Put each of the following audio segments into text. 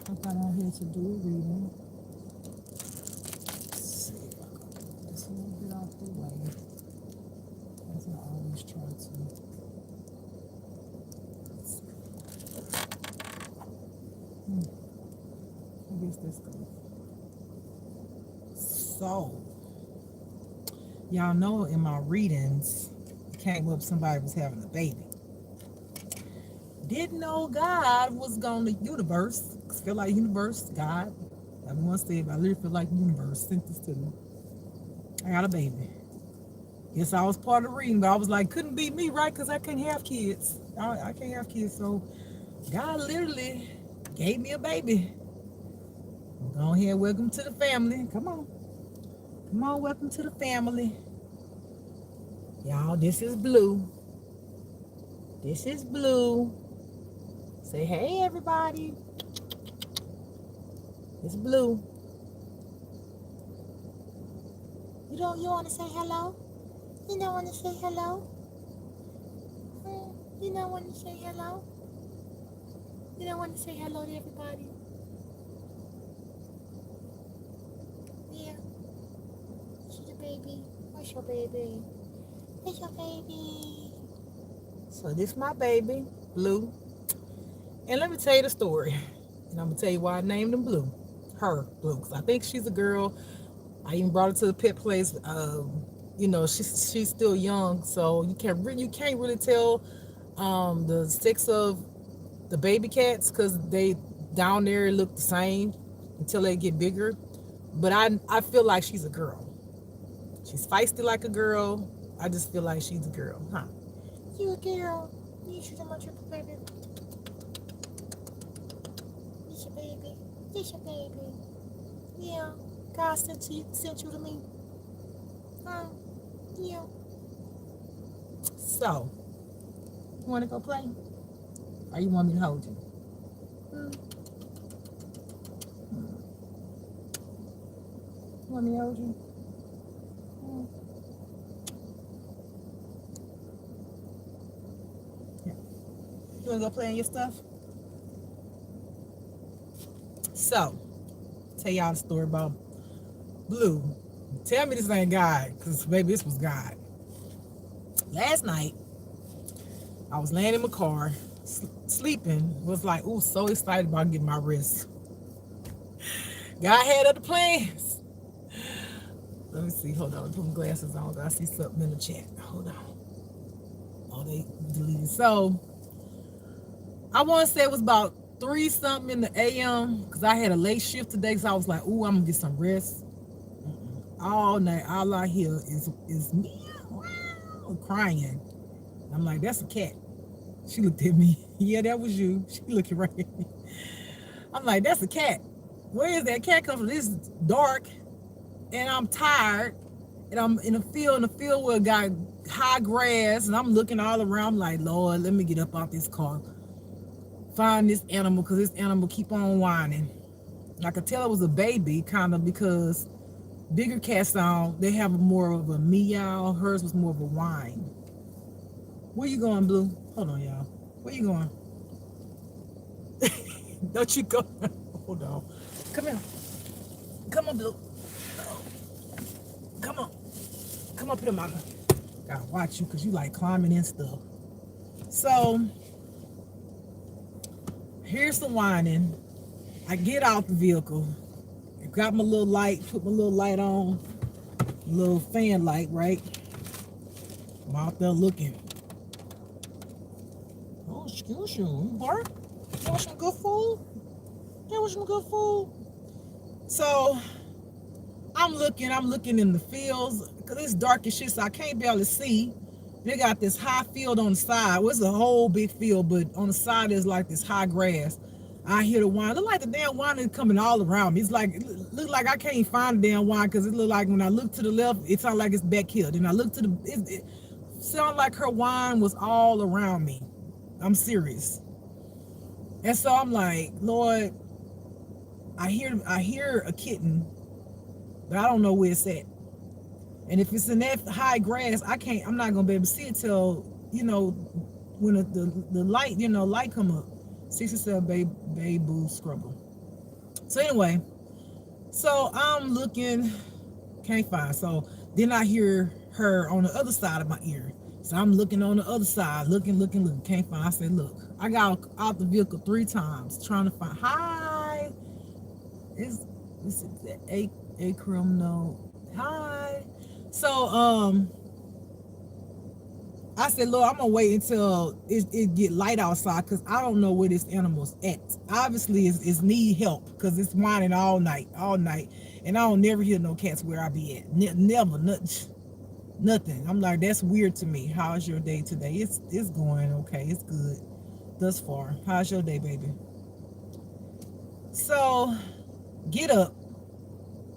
I got on here to do a reading. Let's see if I can get this a little bit off the way, as I always try to. I guess that's good. So, y'all know in my readings, it came up somebody was having a baby. Didn't know God was going to universe. Feel like universe, God. I want to say it, but I literally feel like universe sent this to me. I got a baby. Yes, I was part of the reading, but I was like, couldn't be me, right? Because I can't have kids. I can't have kids. So God literally gave me a baby. Go ahead, welcome to the family. Come on. Come on, welcome to the family. Y'all, this is Blue. This is Blue. Say hey, everybody. It's Blue. You want to say hello? You don't want to say hello? You don't want to say hello? You don't want to say hello to everybody? Yeah. She's a baby. Where's your baby? Where's your baby? So this is my baby, Blue. And let me tell you the story. And I'm going to tell you why I named him Blue. Her, Blue. Because I think she's a girl. I even brought her to the pet place. She's still young, so you can't really tell the sex of the baby cats because they down there look the same until they get bigger. But I feel like she's a girl. She's feisty like a girl. I just feel like she's a girl, huh? You a girl? You should have much of a baby. It's your baby. It's your baby. Yeah. God sent you to me. Yeah. So, you want to go play? Or you want me to hold you? You want me to hold you? Yeah. You want to go play in your stuff? So, tell y'all the story about Blue. Tell me this ain't God, because maybe this was God. Last night, I was laying in my car, sleeping, was like, ooh, so excited about getting my rest. God had other plans. Let me see, hold on, put my glasses on, I see something in the chat. Hold on. Oh, they deleted. So, I want to say it was about 3 something in the AM, because I had a late shift today, so I was like, ooh, I'm going to get some rest. All night, all I hear is me crying. I'm like, that's a cat. She looked at me. Yeah, that was you. She looking right at me. I'm like, that's a cat. Where is that cat come from? It's dark, and I'm tired, and I'm in a field where it got high grass, and I'm looking all around. I'm like, Lord, let me get up out this car, find this animal, because this animal keep on whining. I could tell it was a baby, kind of, because bigger cat sound, they have more of a meow. Hers was more of a whine. Where you going, Blue? Hold on, y'all. Where you going? Don't you go. Hold on. Come here. Come on, Blue. Come on. Come up here, mama. Gotta watch you because you like climbing in stuff. So, here's the whining. I get out the vehicle. Got my little light, put my little light on, little fan light, right? I'm out there looking. Oh, excuse you, Bart. That was some good food? That was some good food? So, I'm looking in the fields, because it's dark as shit, so I can't barely see. They got this high field on the side. Well, it's a whole big field, but on the side there's like this high grass. I hear the whine. Look like the damn whine is coming all around me. It's like, it look like I can't find the damn whine because it look like when I look to the left, it sounds like it's back here. Then I look to it sounded like her whine was all around me. I'm serious. And so I'm like, Lord, I hear a kitten, but I don't know where it's at. And if it's in that high grass, I'm not gonna be able to see it till, when the light, light come up. 67 baby boo scrubber. So anyway, so I'm looking, can't find. So then I hear her on the other side of my ear. So I'm looking on the other side, looking, can't find. I said, look, I got out the vehicle 3 times trying to find. Hi, is it a criminal? Hi. So I said, Lord, I'm gonna wait until it get light outside because I don't know where this animal's at. Obviously, it's need help because it's whining all night, and I don't never hear no cats where I be at. Never, nothing. I'm like, that's weird to me. How's your day today? It's going okay. It's good thus far. How's your day, baby? So get up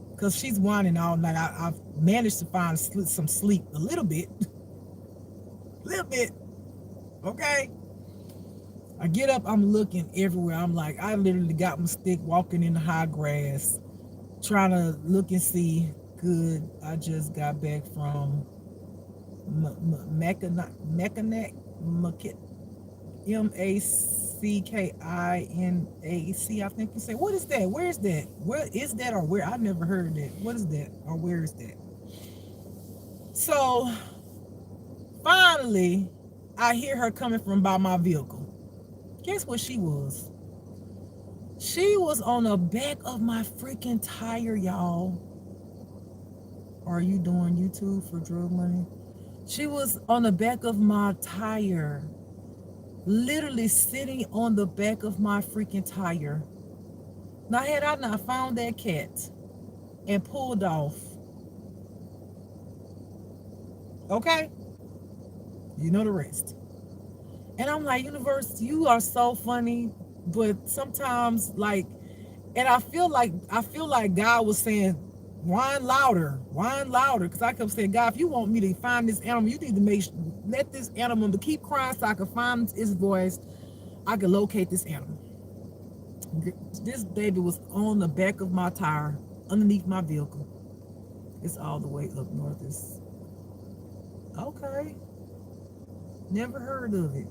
because she's whining all night. I've managed to find some sleep a little bit, little bit. Okay. I get up, I'm looking everywhere. I'm like, I literally got my stick walking in the high grass, trying to look and see. Good. I just got back from Mackinac, Mackinac, I think you say. What is that? Where is that? Where is that or where? I never heard that. What is that or where is that? So finally, I hear her coming from by my vehicle. Guess what she was? She was on the back of my freaking tire, y'all. Are you doing YouTube for drug money? She was on the back of my tire. Literally sitting on the back of my freaking tire. Now, had I not found that cat and pulled off, okay, you know the rest. And I'm like, universe, you are so funny, but sometimes like, and I feel like God was saying, whine louder, because I kept saying, God, if you want me to find this animal, you need to let this animal to keep crying so I can find its voice. I can locate this animal. This baby was on the back of my tire, underneath my vehicle. It's all the way up north. It's okay. Never heard of it.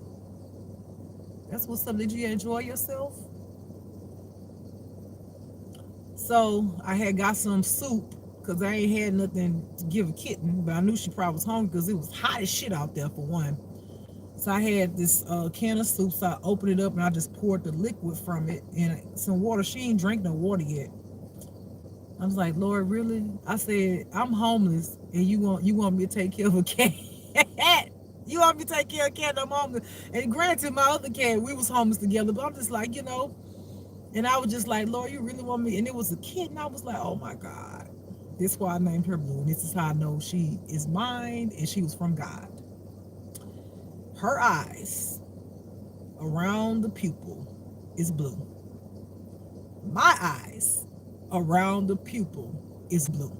That's what's up. Did you enjoy yourself? So I had got some soup because I ain't had nothing to give a kitten, but I knew she probably was hungry because it was hot as shit out there for one. So I had this can of soup, so I opened it up and I just poured the liquid from it and some water. She ain't drank no water yet. I was like, Lord, really? I said, I'm homeless and you want me to take care of a cat? You want me to take care of a cat? I'm homeless. And granted, my other cat, we was homeless together, but I'm just like, and I was just like, Lord, you really want me? And it was a kitten. I was like, oh my God. This is why I named her Blue. And this is how I know she is mine and she was from God. Her eyes around the pupil is blue. My eyes around the pupil is blue.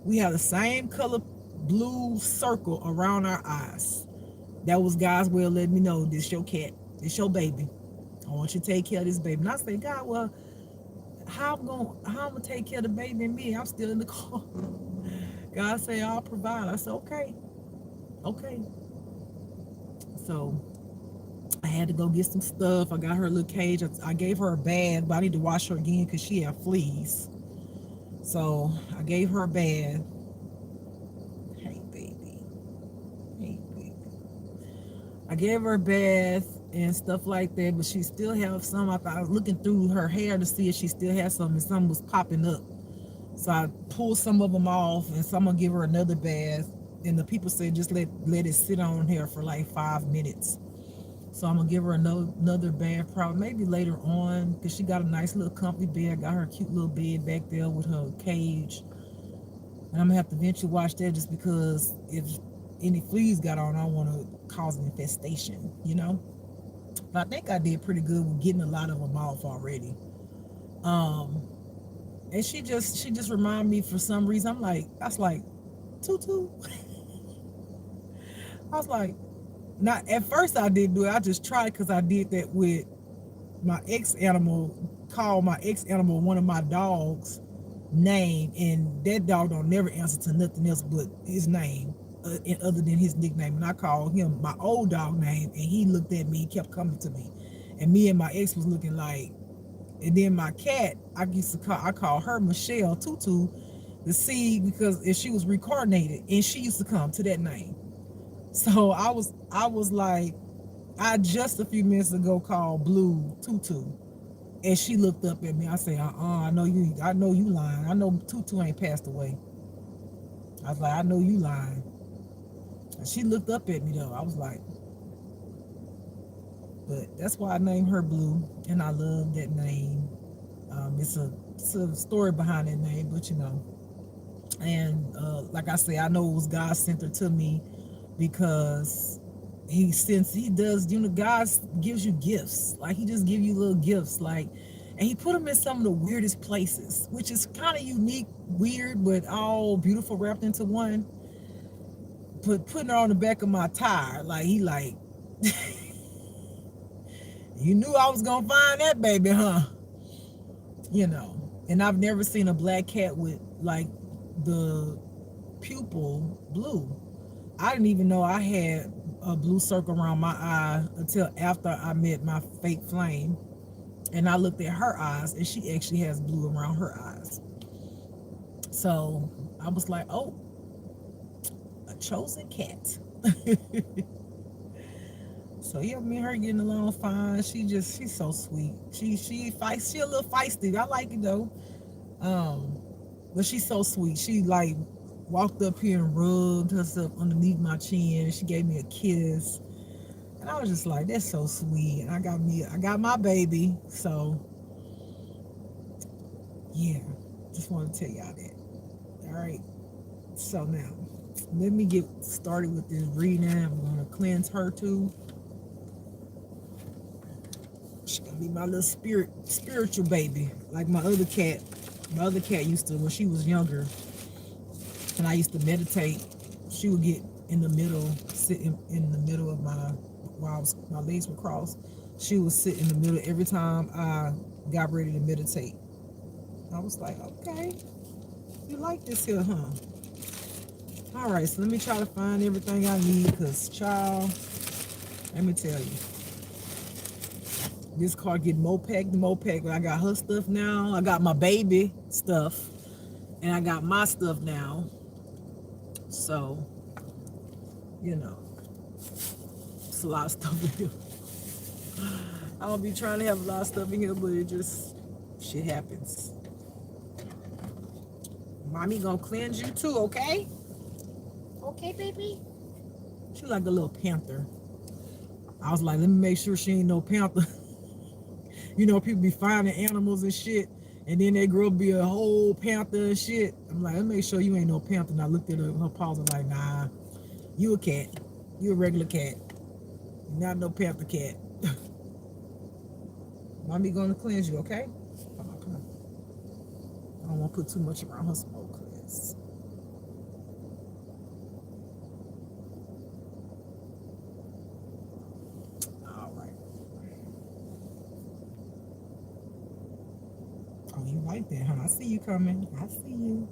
We have the same color blue circle around our eyes. That was God's way of letting me know this your cat, this your baby. I want you to take care of this baby. And I say, God, well, how I'm gonna take care of the baby and me? I'm still in the car. God said, I'll provide. I said, okay. So I had to go get some stuff. I got her a little cage. I gave her a bath, but I need to wash her again because she had fleas. So I gave her a bath. Hey baby. I gave her a bath and stuff like that, but she still have some. I was looking through her hair to see if she still had some, and some was popping up. So I pulled some of them off, and so I'm gonna give her another bath. And the people said just let it sit on here for like 5 minutes. So I'm gonna give her another bath, probably maybe later on, because she got a nice little comfy bed. Got her a cute little bed back there with her cage. And I'm gonna have to eventually wash that just because if any fleas got on, I don't want to cause an infestation, But I think I did pretty good with getting a lot of them off already. And she just reminded me for some reason. I was like, Tutu. I was like, not at first I didn't do it. I just tried because I did that with my called my ex animal one of my dogs' name, and that dog don't never answer to nothing else but his name, and other than his nickname. And I called him my old dog name, and he looked at me, he kept coming to me, and me and my ex was looking like, And then my cat, I call her Michelle Tutu to see, because if she was reincarnated, and she used to come to that name. So I was like, I just a few minutes ago called Blue Tutu, and she looked up at me. I said, I know you lying. I know Tutu ain't passed away. I was like, I know you lying. And she looked up at me though. I was like, but that's why I named her Blue, and I love that name. It's a story behind that name, but and like I say, I know it was God sent her to me, because he does, God gives you gifts. Like, he just give you little gifts, like, and he put them in some of the weirdest places, which is kind of unique, weird, but all beautiful, wrapped into one. Putting her on the back of my tire, like, he like, you knew I was gonna find that baby, huh? And I've never seen a black cat with, like, the pupil blue. I didn't even know I had a blue circle around my eye until after I met my fake flame, and I looked at her eyes, and she actually has blue around her eyes. So I was like, oh, a chosen cat. So yeah, me and her getting along fine. She's so sweet. She fights. She a little feisty. I like it though. Um, but she's so sweet. She like walked up here and rubbed herself underneath my chin. She gave me a kiss, and I was just like, that's so sweet. And I got my baby. So yeah, just want to tell y'all that. All right. So now, let me get started with this reading. I'm gonna cleanse her too. She's gonna be my little spiritual baby, like my other cat. My other cat used to, when she was younger, and I used to meditate. She would get in the middle, sit in the middle of while my legs were crossed. She would sit in the middle every time I got ready to meditate. I was like, okay, you like this here, huh? All right, so let me try to find everything I need, because, child, let me tell you, this car getting more packed and more packed. I got her stuff now. I got my baby stuff, and I got my stuff now. So, it's a lot of stuff in here. I don't be trying to have a lot of stuff in here, but it just, shit happens. Mommy gonna cleanse you too, okay? Okay, baby? She like a little panther. I was like, let me make sure she ain't no panther. People be finding animals and shit, and then they grow up be a whole panther and shit. I'm like, let me make sure you ain't no panther. And I looked at her paws and like, nah, you a cat. You a regular cat. You're not no panther cat. Mommy gonna cleanse you, okay? Come on. I don't want to put too much around her smoke cleanse. All right. Oh, you like that, huh? I see you coming. I see you.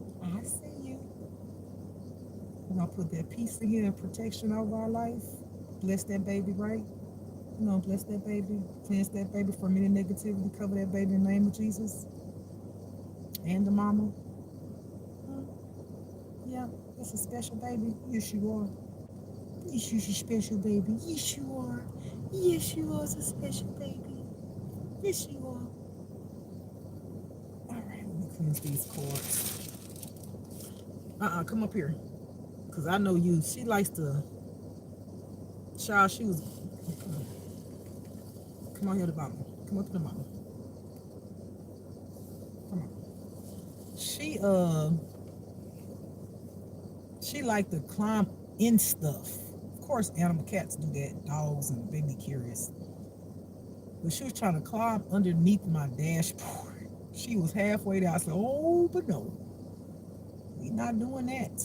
We're gonna put that peace in here and protection over our life. Bless that baby, right? Bless that baby. Cleanse that baby from any negativity. Cover that baby in the name of Jesus. And the mama. Yeah, it's a special baby. Yes, you are. Yes, you're a special baby. Yes, you are. Yes, you are a special baby. Yes, you are. All right, let me cleanse these cords. Come up here. Because I know you. She likes to... Child, she was... Come on here to mama. Come up to the mama. Come on. She like to climb in stuff. Of course, animal cats do that. Dogs, and they be curious. But she was trying to climb underneath my dashboard. She was halfway there. I said, oh, but no. We not doing that.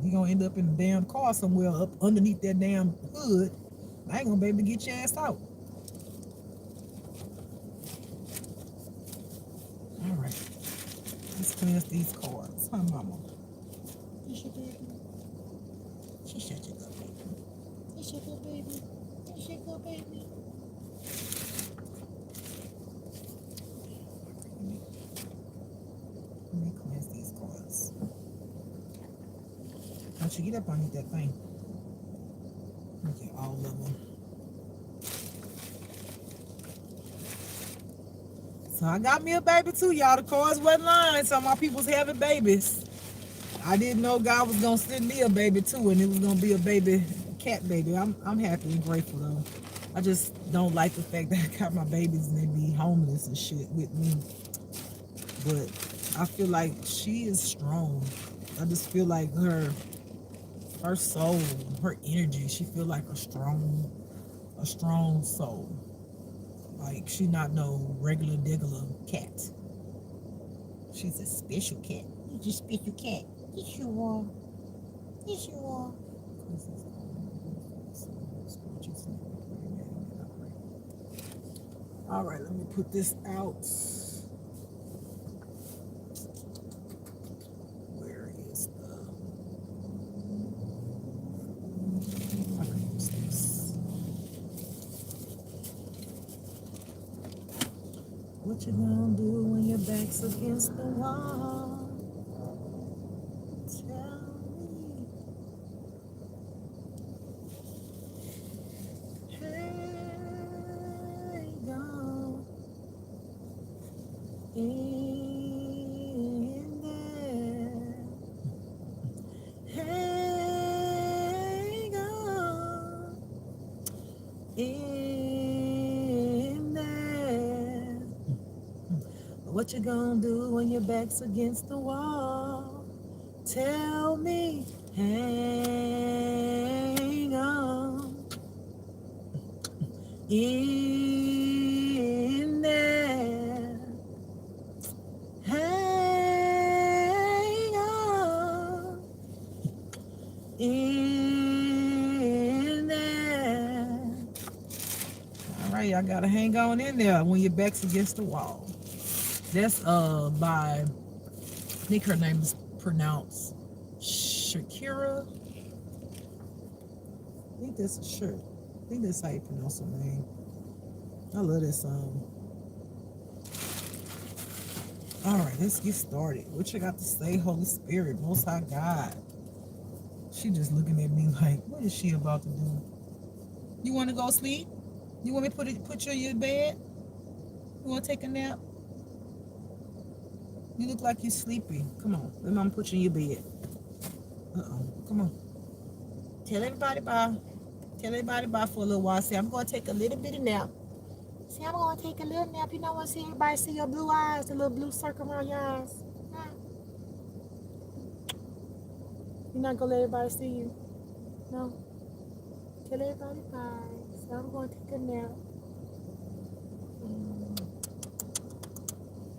You gonna end up in a damn car somewhere up underneath that damn hood. I ain't gonna be able to get your ass out. All right. Let's cleanse these cards. Huh, mama? Is your baby? She's such a good baby. Is your good baby? Is your good baby? you. Get up underneath that thing. Look at all of them. So I got me a baby too, y'all. The cards wasn't lying. So my people's having babies. I didn't know God was gonna send me a baby too, and it was gonna be a baby, cat baby. I'm happy and grateful though. I just don't like the fact that I got my babies and they be homeless and shit with me. But I feel like she is strong. I just feel like her soul, her energy, she feel like a strong soul. Like she not no regular degular cat. She's a special cat. She's a special cat. Yes you are. Yes you are. All right, let me put this out. Where is the? I can use this. What you gonna do when your back's against the wall? Tell me. Hey, go in there. Hey, go in there. What you gonna do when your back's against the wall? Tell me. Hang on in there. Hang on in there. All right, y'all gotta hang on in there when your back's against the wall. That's by, I think her name is pronounced Shakira. I think that's a shirt. I think that's how you pronounce her name. I love that song. All right, let's get started. What you got to say, Holy Spirit, Most High God? She just looking at me like, what is she about to do? You want to go sleep? You want me to put you in your bed? You want to take a nap? You look like you're sleepy. Come on, let mama put you in your bed. Come on. Tell everybody bye. Tell everybody bye for a little while. Say, I'm going to take a little bit of nap. Say, I'm going to take a little nap. You know what? See everybody see your blue eyes, the little blue circle around your eyes. Huh? You're not going to let everybody see you? No? Tell everybody bye. Say, I'm going to take a nap.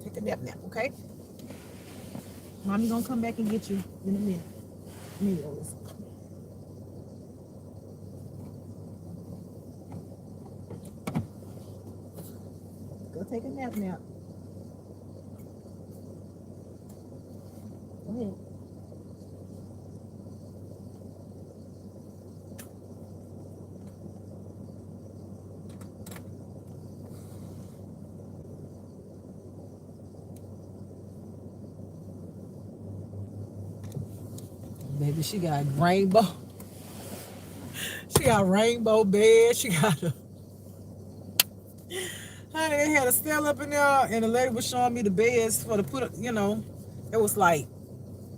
Take a nap, okay? Mommy going to come back and get you in a minute. Go take a nap. Go ahead. Baby, she got rainbow. She got rainbow bed. She got a. Honey, they had a sale up in there, and the lady was showing me the beds for the put. You know, it was like,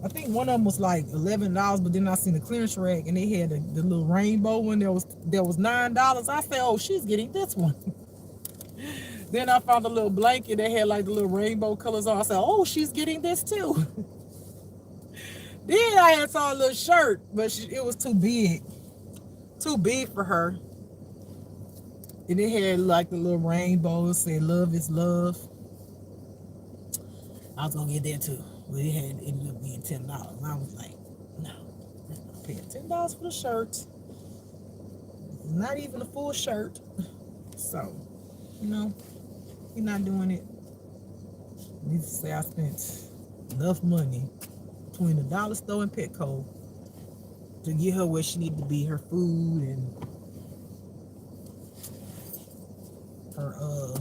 I think one of them was like $11, but then I seen the clearance rack, and they had the little rainbow one. There was $9. I said, oh, she's getting this one. Then I found a little blanket that had like the little rainbow colors on. I said, oh, she's getting this too. Then I had saw a little shirt, but it was too big for her. And it had like the little rainbow, said love is love. I was gonna get that too, but it ended up being $10. I was like, no, I'm not paying $10 for the shirt. It's not even a full shirt. So, you're not doing it. Needless to say, I spent enough money between the dollar store and Petco to get her where she needed to be, her food and her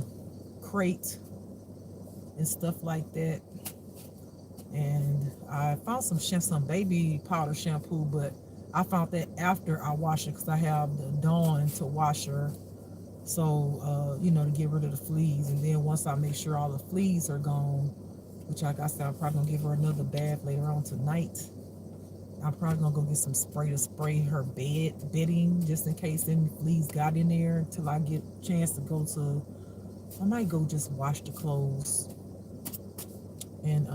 crate and stuff like that. And I found some baby powder shampoo, but I found that after I wash it, because I have the Dawn to wash her. So, to get rid of the fleas. And then once I make sure all the fleas are gone, which like I said, I'm probably going to give her another bath later on tonight. I'm probably going to go get some spray to spray her bedding, just in case any fleas got in there, until I get a chance to go to, I might go just wash the clothes. And,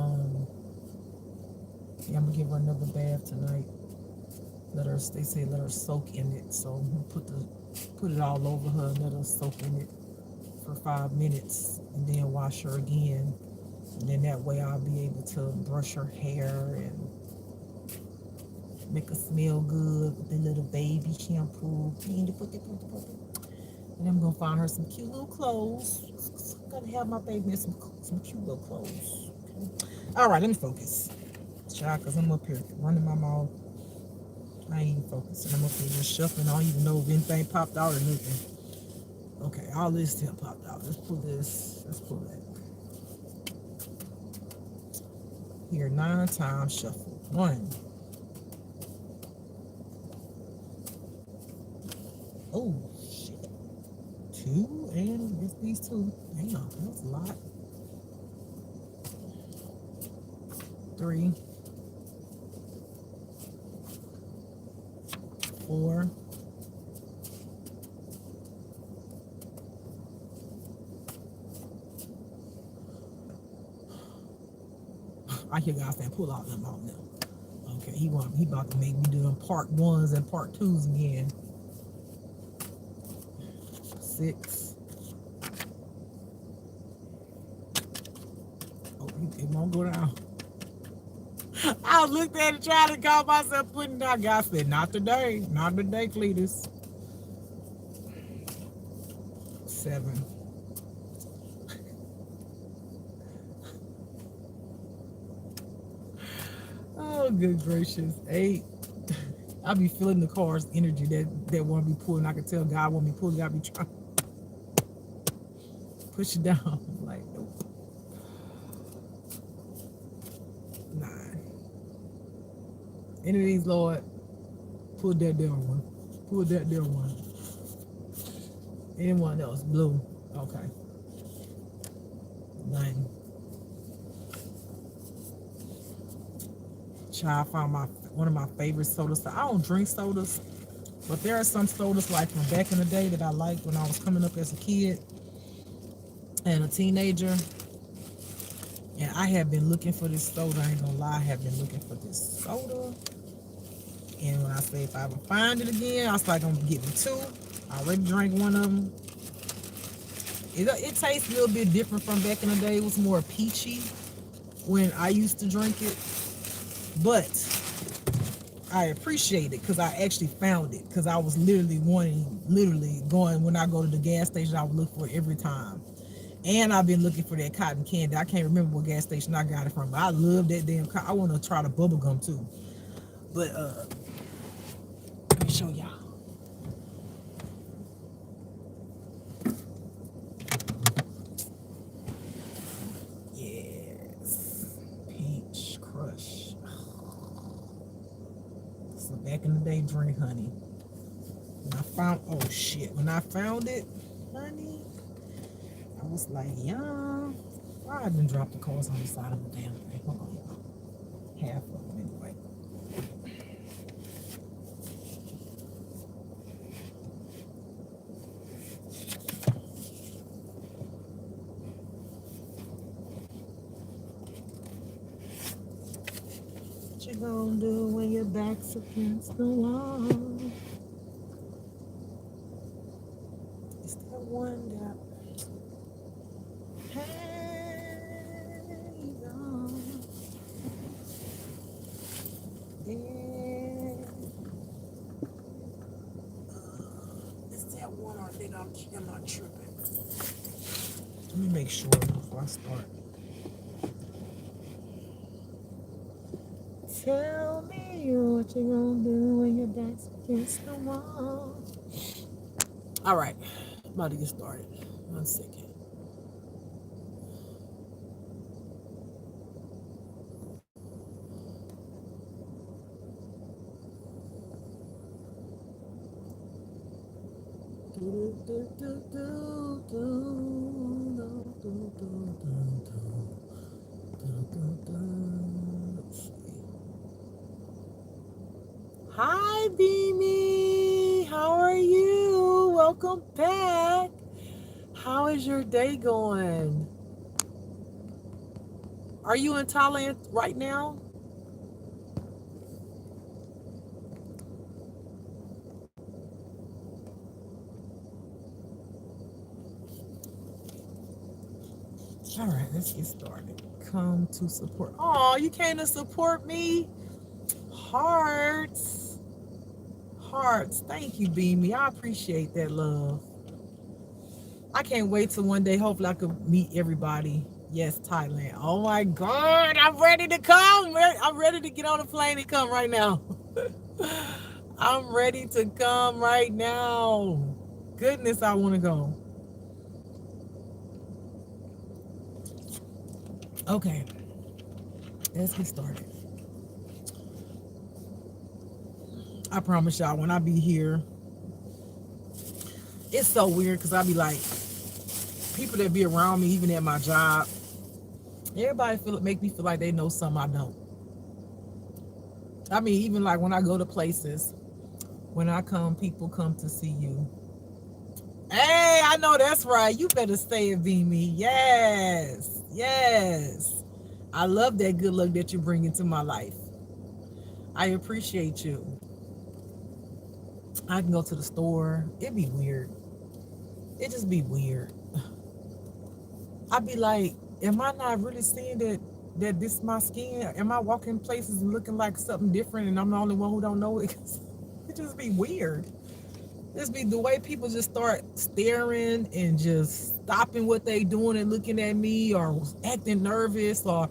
yeah, I'm going to give her another bath tonight. They say let her soak in it. So I'm going to put it all over her and let her soak in it for 5 minutes, and then wash her again. And then that way I'll be able to brush her hair and make her smell good with the little baby shampoo. And I'm gonna find her some cute little clothes. Gotta have my baby in some cute little clothes. Okay. All right, let me focus, child, cause I'm up here running my mouth. I ain't even focusing. I'm up here just shuffling. I don't even know if anything popped out or nothing. Okay, all this still popped out. Let's pull this. Let's pull that. Here, 9 times shuffle. 1. Oh, shit. 2, and it's these 2. Damn, that's a lot. 3, 4, I hear God saying, pull out them out now. Okay, he about to make me do them part 1s and part 2s again. 6. Oh, it won't go down. I looked at it trying to call myself putting down. God said, not today. Not today, Cletus. 7. Oh, good gracious. 8. I be feeling the car's energy that want to be pulling. I can tell God want me pulling. I be trying to push it down. I'm like, nope. 9. Any of these, Lord, pull that down one. Pull that down one. Anyone else? Blue. Okay. 9. Child, I found one of my favorite sodas. I don't drink sodas, but there are some sodas like from back in the day that I liked when I was coming up as a kid and a teenager. And I have been looking for this soda. I ain't gonna lie, I have been looking for this soda. And when I say if I ever find it again, I was like, I'm getting 2. I already drank one of them. It tastes a little bit different from back in the day. It was more peachy when I used to drink it. But I appreciate it because I actually found it, because I was literally going, when I go to the gas station, I would look for it every time. And I've been looking for that cotton candy. I can't remember what gas station I got it from, but I love that damn I want to try the bubble gum too. But let me show y'all. Yes. Peach Crush. So back in the day drink, honey. When I found it, honey, I was like, yeah. I didn't drop the cards on the side of the damn thing. Hold on, y'all. Half of them anyway. What you gonna do when your back's against the wall? It's that one that hangs on. Yeah. It's that one I think I'm not tripping. Let me make sure before I start. Tell me what you gonna do when your back's against the wall. All right, about to get started. 1 second. Hi, Beanie. How are you? Welcome back. How is your day going? Are you in Thailand right now? All right, let's get started. Come to support. Oh, you came to support me? Hearts. Hearts. Thank you, Beanie. I appreciate that love. I can't wait till one day, hopefully, I could meet everybody. Yes, Thailand. Oh my God, I'm ready to come. I'm ready to get on the plane and come right now. I'm ready to come right now. Goodness, I want to go. Okay, let's get started. I promise y'all, when I be here, it's so weird because I be like, people that be around me, even at my job, everybody make me feel like they know something I don't. I mean, even like when I go to places, when I come, people come to see you. Hey, I know that's right. You better say it, be me. Yes, yes. I love that good luck that you bring into my life. I appreciate you. I can go to the store. It'd be weird. It just be weird. I'd be like, am I not really seeing that this is my skin? Am I walking places and looking like something different and I'm the only one who don't know it? It just be weird. Just be the way people just start staring and just stopping what they doing and looking at me or acting nervous. Or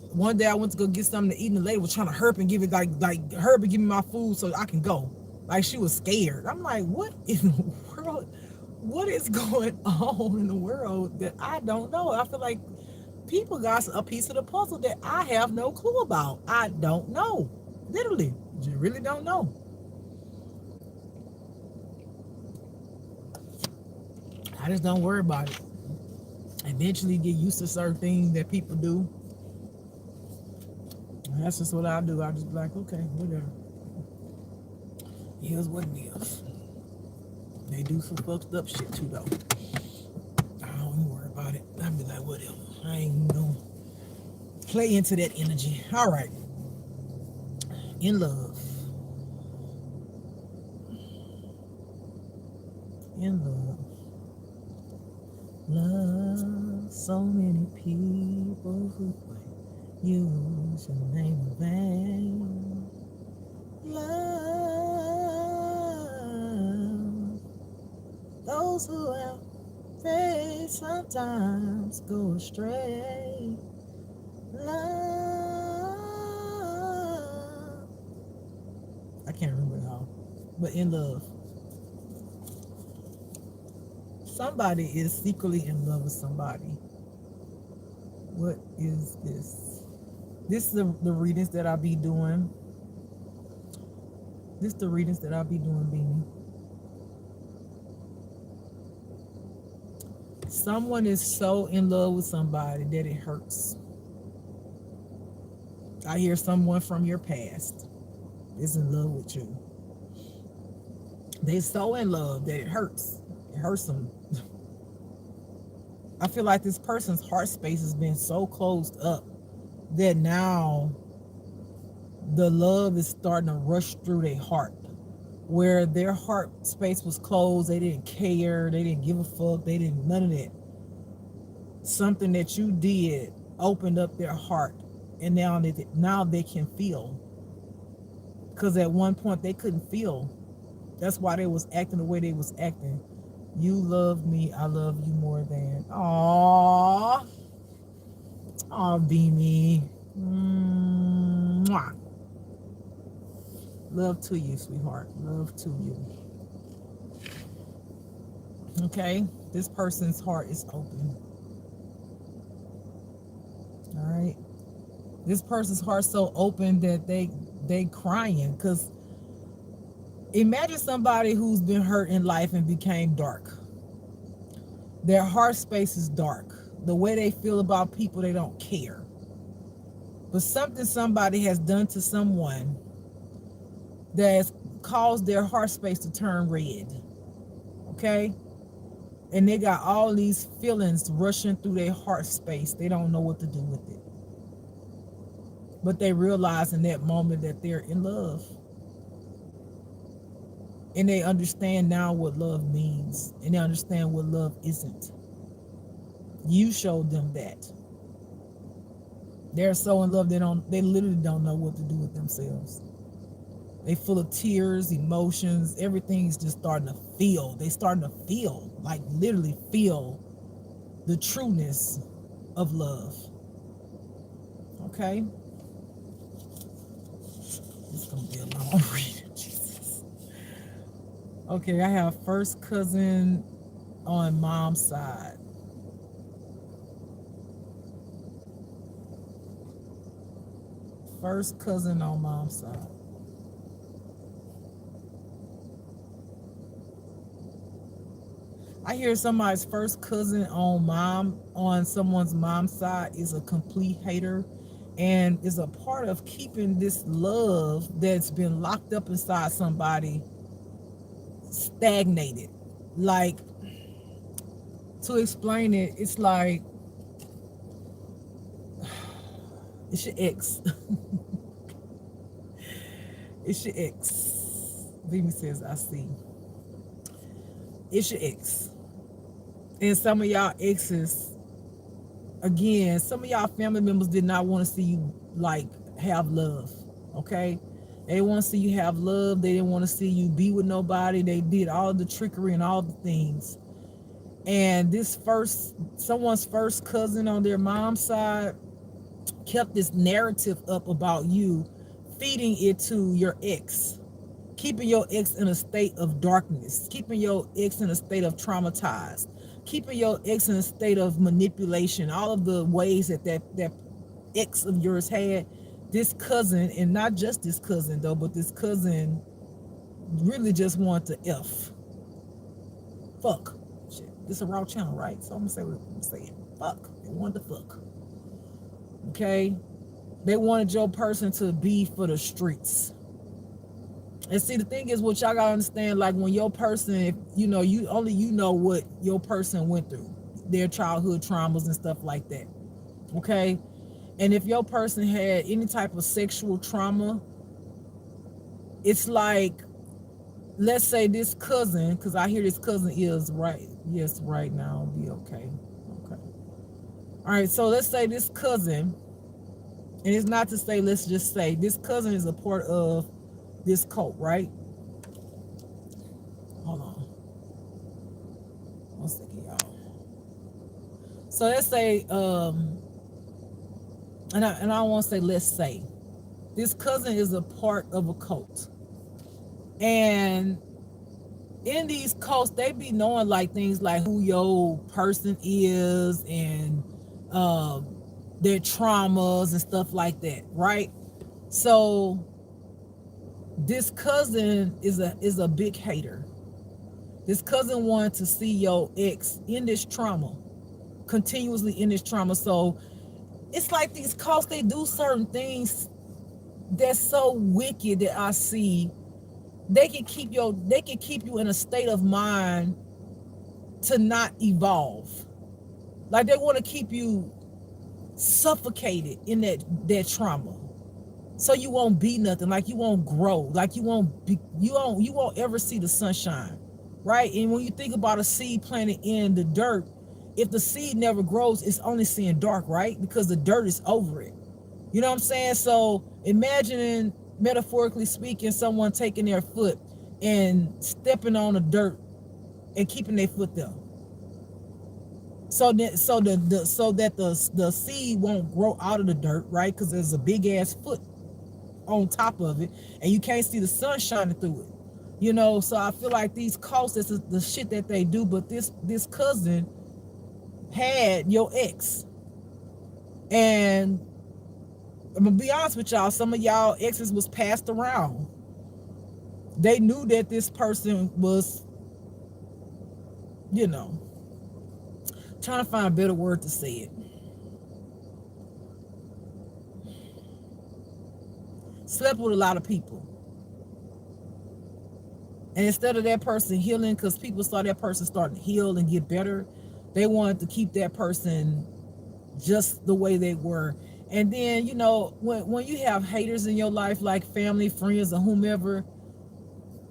one day I went to go get something to eat and the lady was trying to hurry and give it like hurry and give me my food so I can go. Like she was scared. I'm like, what in the world? What is going on in the world that I don't know? I feel like people got a piece of the puzzle that I have no clue about. I don't know. Literally, you really don't know. I just don't worry about it. Eventually get used to certain things that people do. And that's just what I do. I just be like, okay, whatever. Here's what it is. They do some fucked up shit too though. I don't even worry about it. I be like, whatever. I ain't gonna play into that energy. All right. In love. In love. Love so many people who use your name in vain. Love those who have faith sometimes go astray. Love. I can't remember it all, but in love. Somebody is secretly in love with somebody. What is this? This is the readings that I'll be doing. This is the readings that I'll be doing, Beanie. Someone is so in love with somebody that it hurts. I hear someone from your past is in love with you. They're so in love that it hurts. It hurts them. I feel like this person's heart space has been so closed up that now the love is starting to rush through their heart. Where their heart space was closed, they didn't care, they didn't give a fuck, they didn't none of that. Something that you did opened up their heart, and now they can feel. Because at one point they couldn't feel. That's why they was acting the way they was acting. You love me, I love you more than. Aww. Aw, Beanie. Mwah. Love to you, sweetheart. Love to you. Okay? This person's heart is open. All right? This person's heart so open that they crying because Imagine somebody who's been hurt in life and became dark. Their heart space is dark. The way they feel about people, they don't care. But something somebody has done to someone that has caused their heart space to turn red. Okay? And they got all these feelings rushing through their heart space. They don't know what to do with it. But they realize in that moment that they're in love. And they understand now what love means. And they understand what love isn't. You showed them that. They're so in love they literally don't know what to do with themselves. They full of tears, emotions, everything's just starting to feel. They starting to feel, like literally feel the trueness of love. Okay? It's gonna be a long reading, Jesus. Okay, I have first cousin on mom's side. First cousin on mom's side. I hear somebody's first cousin on someone's mom's side is a complete hater and is a part of keeping this love that's been locked up inside somebody stagnated. Like, to explain it, it's like it's your ex. It's your ex. Vivi says, I see. It's your ex. And some of y'all exes, again, some of y'all family members did not want to see you like have love. Okay? They didn't want to see you have love. They didn't want to see you be with nobody. They did all the trickery and all the things. And someone's first cousin on their mom's side kept this narrative up about you, feeding it to your ex, keeping your ex in a state of darkness, keeping your ex in a state of traumatized, keeping your ex in a state of manipulation, all of the ways that ex of yours had this cousin, and not just this cousin though, but this cousin really just wanted to fuck. Shit, this is a raw channel, right? So I'm gonna say what I'm saying. Fuck. They wanted to fuck. Okay? They wanted your person to be for the streets. And see, the thing is, what y'all gotta understand, like when your person, if you know what your person went through, their childhood traumas and stuff like that. Okay? And if your person had any type of sexual trauma, it's like, let's say this cousin, because I hear this cousin is right. Yes, right now, be okay. Okay. All right, so let's say this cousin, and it's not to say, let's just say this cousin is a part of this cult, right? Hold on. 1 second, y'all. So let's say, and I don't want to say let's say, this cousin is a part of a cult. And in these cults, they be knowing like things like who your person is and their traumas and stuff like that, right? So this cousin is a big hater. This cousin wanted to see your ex in this trauma, continuously in this trauma. So it's like these cults, they do certain things that's so wicked that I see. They can keep you in a state of mind to not evolve. Like they want to keep you suffocated in that trauma. So you won't be nothing, like you won't grow, like you won't ever see the sunshine. Right? And when you think about a seed planted in the dirt, if the seed never grows, it's only seeing dark, right? Because the dirt is over it. You know what I'm saying? So imagining, metaphorically speaking, someone taking their foot and stepping on the dirt and keeping their foot there, so that the seed won't grow out of the dirt, right? Because there's a big ass foot on top of it, and you can't see the sun shining through it. So I feel like these cults, this is the shit that they do. But this cousin had your ex, and I'm gonna be honest with y'all, some of y'all exes was passed around. They knew that this person was, you know, trying to find a better word to say it, slept with a lot of people. And instead of that person healing, because people saw that person start to heal and get better, they wanted to keep that person just the way they were. And then, when you have haters in your life, like family, friends, or whomever,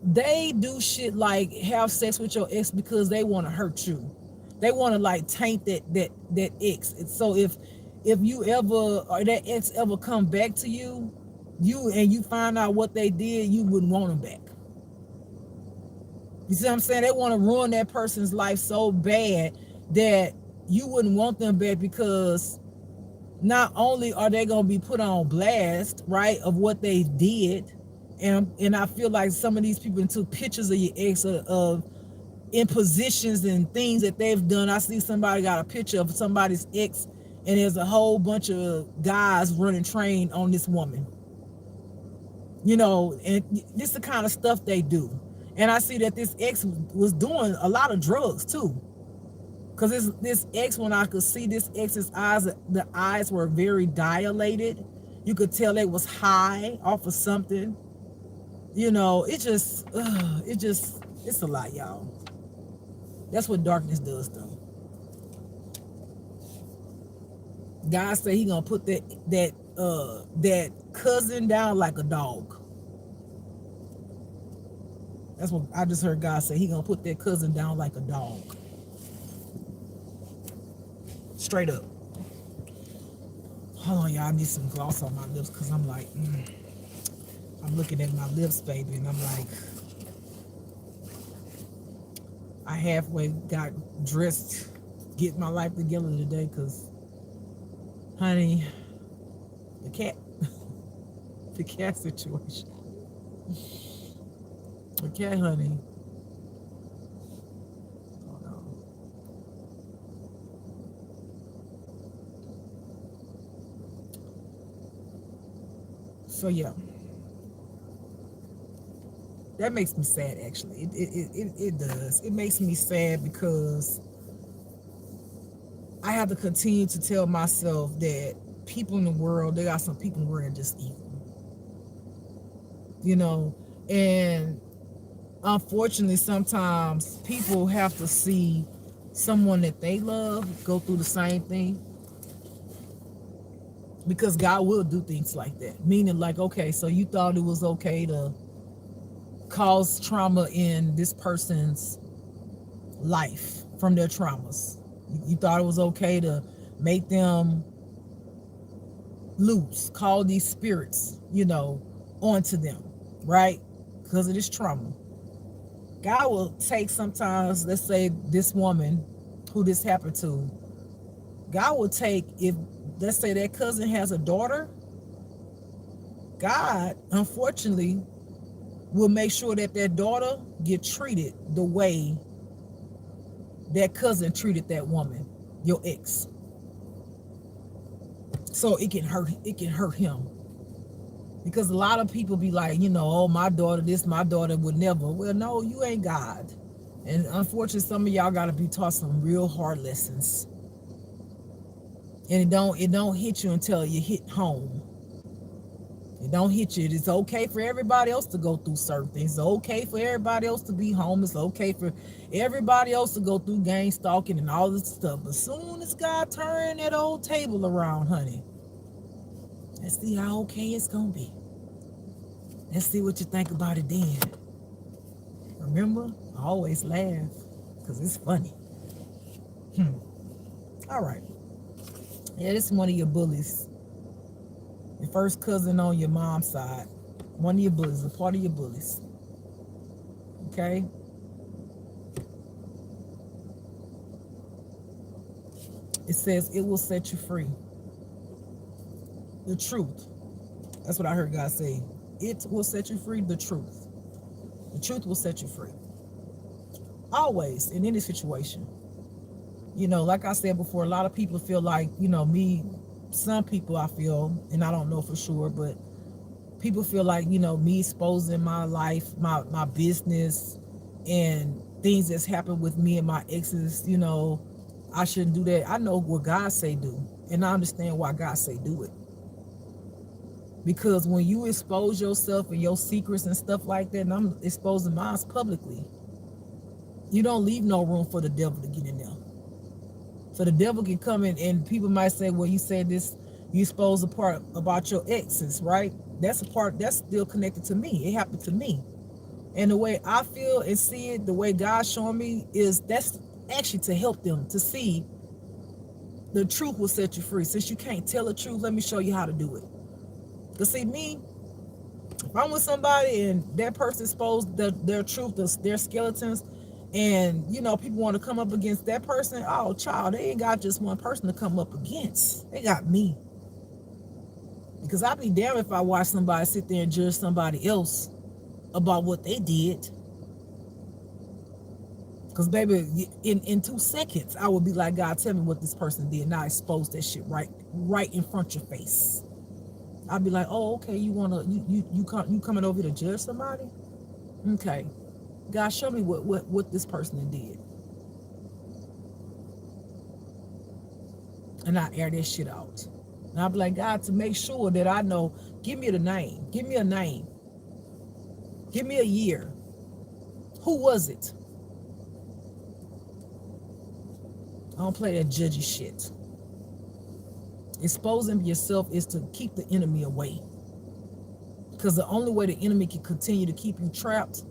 they do shit like have sex with your ex because they want to hurt you. They want to like taint that ex. So if you ever, or that ex ever come back to you, you find out what they did, you wouldn't want them back. You see what I'm saying? They want to ruin that person's life so bad that you wouldn't want them back, because not only are they going to be put on blast, right, of what they did, and I feel like some of these people took pictures of your ex of in positions and things that they've done. I see somebody got a picture of somebody's ex, and there's a whole bunch of guys running train on this woman. And this is the kind of stuff they do. And I see that this ex was doing a lot of drugs too. Because this ex, when I could see this ex's eyes, the eyes were very dilated. You could tell they was high off of something. It's a lot, y'all. That's what darkness does, though. God said he gonna put that cousin down like a dog. That's what I just heard God say. He gonna put that cousin down like a dog. Straight up. Hold on, y'all. I need some gloss on my lips, because I'm like, I'm looking at my lips, baby, and I'm like, I halfway got dressed, get my life together today, because, honey, the cat situation. The cat, honey. Hold on. So yeah, that makes me sad. Actually, it does. It makes me sad, because I have to continue to tell myself that people in the world, they got some people in the world just evil. And unfortunately, sometimes people have to see someone that they love go through the same thing, because God will do things like that. Meaning, like, okay, so you thought it was okay to cause trauma in this person's life from their traumas. You thought it was okay to make them loose, call these spirits, onto them, right? Because of this trauma. God will take sometimes, let's say this woman who this happened to, God will take, if let's say that cousin has a daughter, God, unfortunately, will make sure that that daughter get treated the way that cousin treated that woman, your ex. So it can hurt him. Because a lot of people be like, oh, my daughter, my daughter would never. Well, no, you ain't God. And unfortunately, some of y'all got to be taught some real hard lessons. And it don't hit you until you hit home. It don't hit you. It's okay for everybody else to go through certain things. It's okay for everybody else to be homeless. It's okay for everybody else to go through gang stalking and all this stuff. But soon as God turn that old table around, honey, let's see how okay it's going to be. Let's see what you think about it then. Remember, I always laugh because it's funny. All right. Yeah, this is one of your bullies. Your first cousin on your mom's side. One of your bullies, a part of your bullies. Okay? It says it will set you free. The truth. That's what I heard God say. It will set you free, the truth. The truth will set you free. Always, in any situation. Like I said before, a lot of people feel like, some people I feel, and I don't know for sure, but people feel like, you know, me exposing my life, my business, and things that's happened with me and my exes, you know, I shouldn't do that. I know what God say do, and I understand why God say do it. Because when you expose yourself and your secrets and stuff like that, and I'm exposing mine publicly, you don't leave no room for the devil to get in there. So the devil can come in, and people might say, well, you said this, you exposed a part about your exes, right? That's a part that's still connected to me. It happened to me. And the way I feel and see it, the way God's showing me, is that's actually to help them to see the truth will set you free. Since you can't tell the truth, let me show you how to do it. Because see, me, if I'm with somebody and that person exposed their truth, their skeletons, and you know, people want to come up against that person, oh child, they ain't got just one person to come up against. They got me. Because I'd be damned if I watch somebody sit there and judge somebody else about what they did. Because baby, in 2 seconds, I would be like, God, tell me what this person did. And I expose that shit right in front of your face. I'd be like, oh, okay, you coming over here to judge somebody? Okay. God, show me what this person did. And I air that shit out. And I'd be like, God, to make sure that I know, give me the name. Give me a name. Give me a year. Who was it? I don't play that judgy shit. Exposing yourself is to keep the enemy away. Because the only way the enemy can continue to keep you trapped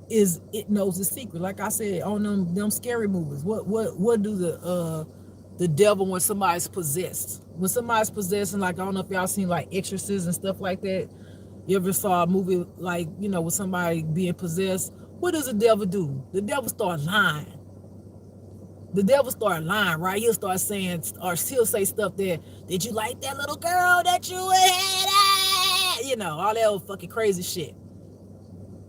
is it knows the secret. Like I said, on them scary movies, what do the devil when somebody's possessed? When somebody's possessed, and like, I don't know if y'all seen like Exorcist and stuff like that. You ever saw a movie like, you know, with somebody being possessed? What does the devil do? The devil start lying. The devil start lying, right? He'll start saying, or he'll say stuff that, did you like that little girl that you had? You know, all that old fucking crazy shit.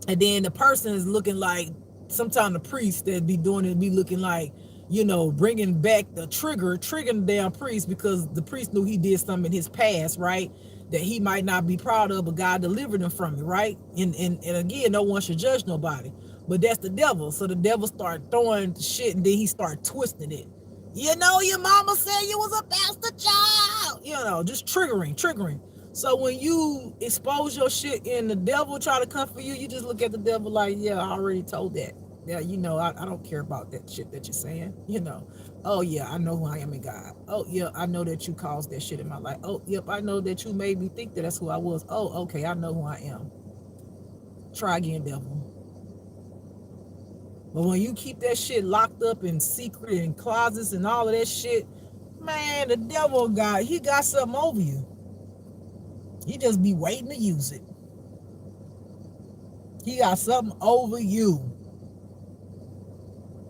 And then the person is looking like, sometimes the priest that be doing it be looking like, you know, bringing back the triggering the damn priest, because the priest knew he did something in his past, right, that he might not be proud of, but God delivered him from it, right? And again, no one should judge nobody. But that's the devil. So the devil start throwing shit, and then he start twisting it. You know, your mama said you was a bastard child. You know, just triggering. So when you expose your shit and the devil try to come for you, you just look at the devil like, yeah, I already told that. Yeah, you know, I don't care about that shit that you're saying. You know, oh yeah, I know who I am in God. Oh yeah, I know that you caused that shit in my life. Oh yep, I know that you made me think that that's who I was. Oh, okay, I know who I am. Try again, devil. But when you keep that shit locked up in secret and closets and all of that shit, man, the devil he got something over you. He just be waiting to use it. He got something over you.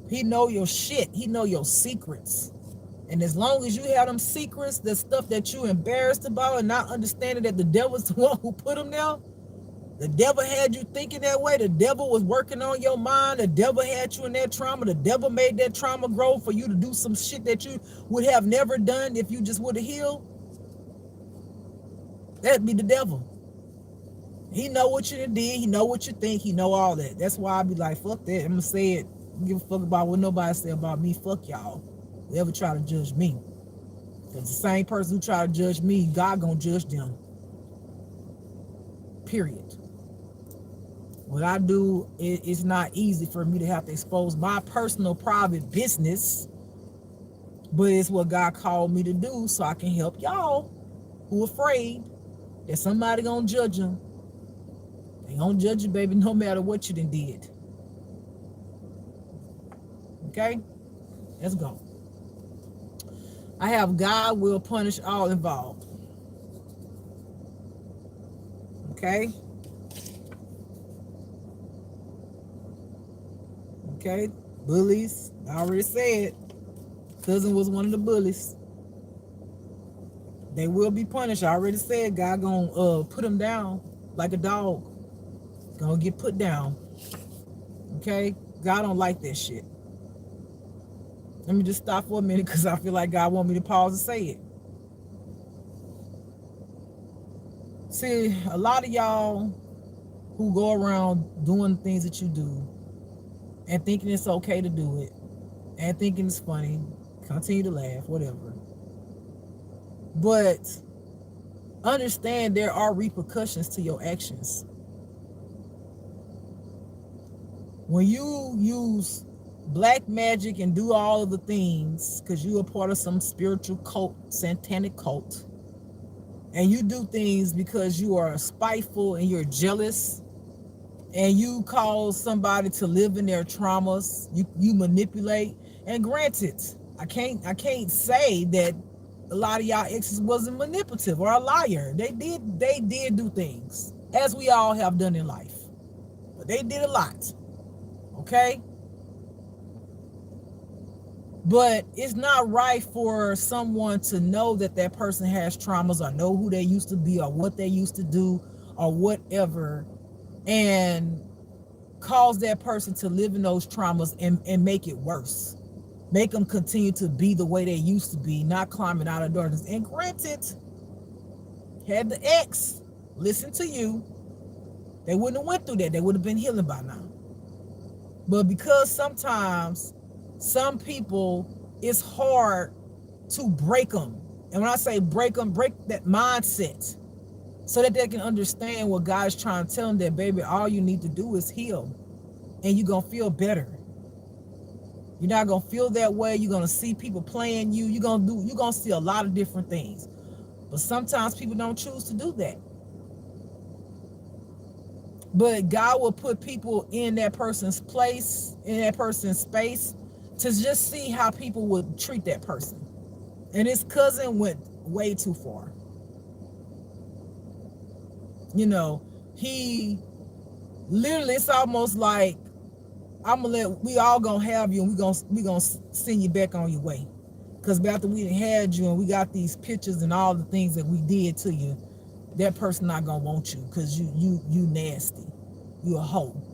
He know your shit. He know your secrets. And as long as you have them secrets, the stuff that you embarrassed about and not understanding that the devil's the one who put them there, the devil had you thinking that way. The devil was working on your mind. The devil had you in that trauma. The devil made that trauma grow for you to do some shit that you would have never done if you just would have healed. That'd be the devil. He know what you did. He know what you think. He know all that. That's why I be like, fuck that. I'm going to say it. Give a fuck about what nobody say about me. Fuck y'all. They ever try to judge me. Because the same person who try to judge me, God gonna judge them. Period. What I do, it's not easy for me to have to expose my personal private business, but it's what God called me to do so I can help y'all who afraid that somebody gonna judge them. They gonna judge you, baby, no matter what you done did. Okay? Let's go. I have God will punish all involved. Okay? Okay? Bullies. I already said. Cousin was one of the bullies. They will be punished. I already said God gonna put them down like a dog. Gonna get put down. Okay? God don't like that shit. Let me just stop for a minute because I feel like God want me to pause and say it. See, a lot of y'all who go around doing things that you do and thinking it's okay to do it and thinking it's funny, continue to laugh, whatever. But understand there are repercussions to your actions. When you use black magic and do all of the things because you are part of some spiritual cult, satanic cult, and you do things because you are spiteful and you're jealous, and you cause somebody to live in their traumas, you manipulate. And granted, I can't say that a lot of y'all exes wasn't manipulative or a liar. They did do things, as we all have done in life. But they did a lot. Okay? But it's not right for someone to know that that person has traumas or know who they used to be or what they used to do or whatever, and cause that person to live in those traumas and make it worse. Make them continue to be the way they used to be, not climbing out of darkness. And granted, had the ex listened to you, they wouldn't have went through that. They would have been healing by now. But because sometimes some people, it's hard to break them. And when I say break them, break that mindset so that they can understand what God is trying to tell them, that, baby, all you need to do is heal and you're going to feel better. You're not going to feel that way. You're going to see people playing you. You're going to see a lot of different things. But sometimes people don't choose to do that. But God will put people in that person's place, in that person's space, to just see how people would treat that person. And his cousin went way too far. You know, he literally, it's almost like, we all gonna have you, and we gonna send you back on your way. Because after we had you and we got these pictures and all the things that we did to you, that person not gonna want you because you nasty. You a hoe.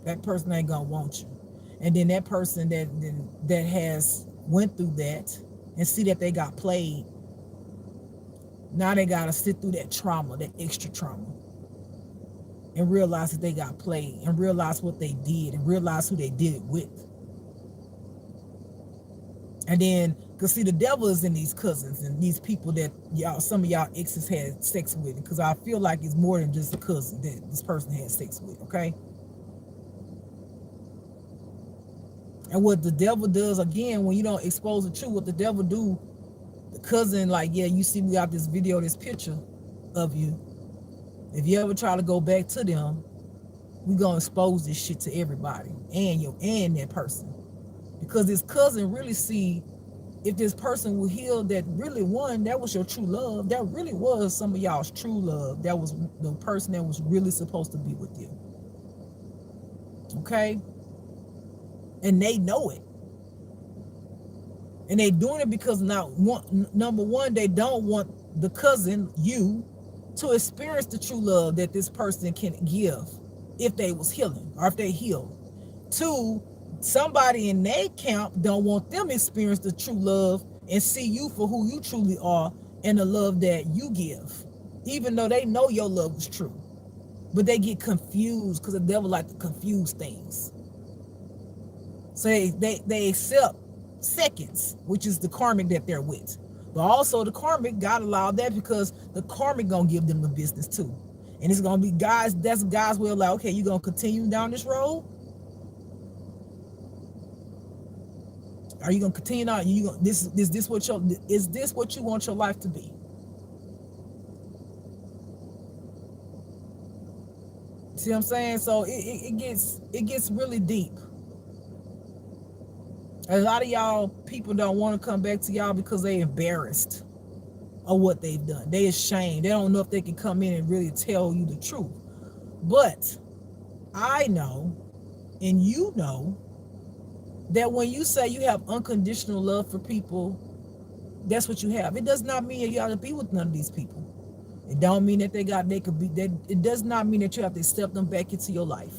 That person ain't gonna want you. And then that person that has went through that and see that they got played, now they gotta sit through that trauma, that extra trauma, and realize that they got played, and realize what they did, and realize who they did it with. And then, because see, the devil is in these cousins and these people that some of y'all exes had sex with, because I feel like it's more than just a cousin that this person had sex with, okay? And what the devil does, again, when you don't expose the truth, what the devil do, the cousin, like, yeah, you see we got this video, this picture of you. If you ever try to go back to them, we gonna expose this shit to everybody and that person. Because this cousin really see if this person will heal, that really that was your true love. That really was some of y'all's true love. That was the person that was really supposed to be with you. Okay? And they know it. And they doing it because number one, they don't want the cousin, you, to experience the true love that this person can give if they was healing or if they healed. Two, somebody in their camp don't want them to experience the true love and see you for who you truly are and the love that you give, even though they know your love is true. But they get confused because the devil like to confuse things. So they accept seconds, which is the karmic that they're with. But also the karmic, God allowed that because the karmic gonna give them the business too. And it's gonna be guys, that's guys will allow, okay, you gonna continue down this road? Are you gonna continue on? Is this what you want your life to be? See what I'm saying? So it gets really deep. A lot of y'all people don't want to come back to y'all because they embarrassed of what they've done. They ashamed. They don't know if they can come in and really tell you the truth. But I know, and you know, that when you say you have unconditional love for people, that's what you have. It does not mean you got to be with none of these people. It don't mean that it does not mean that you have to accept them back into your life.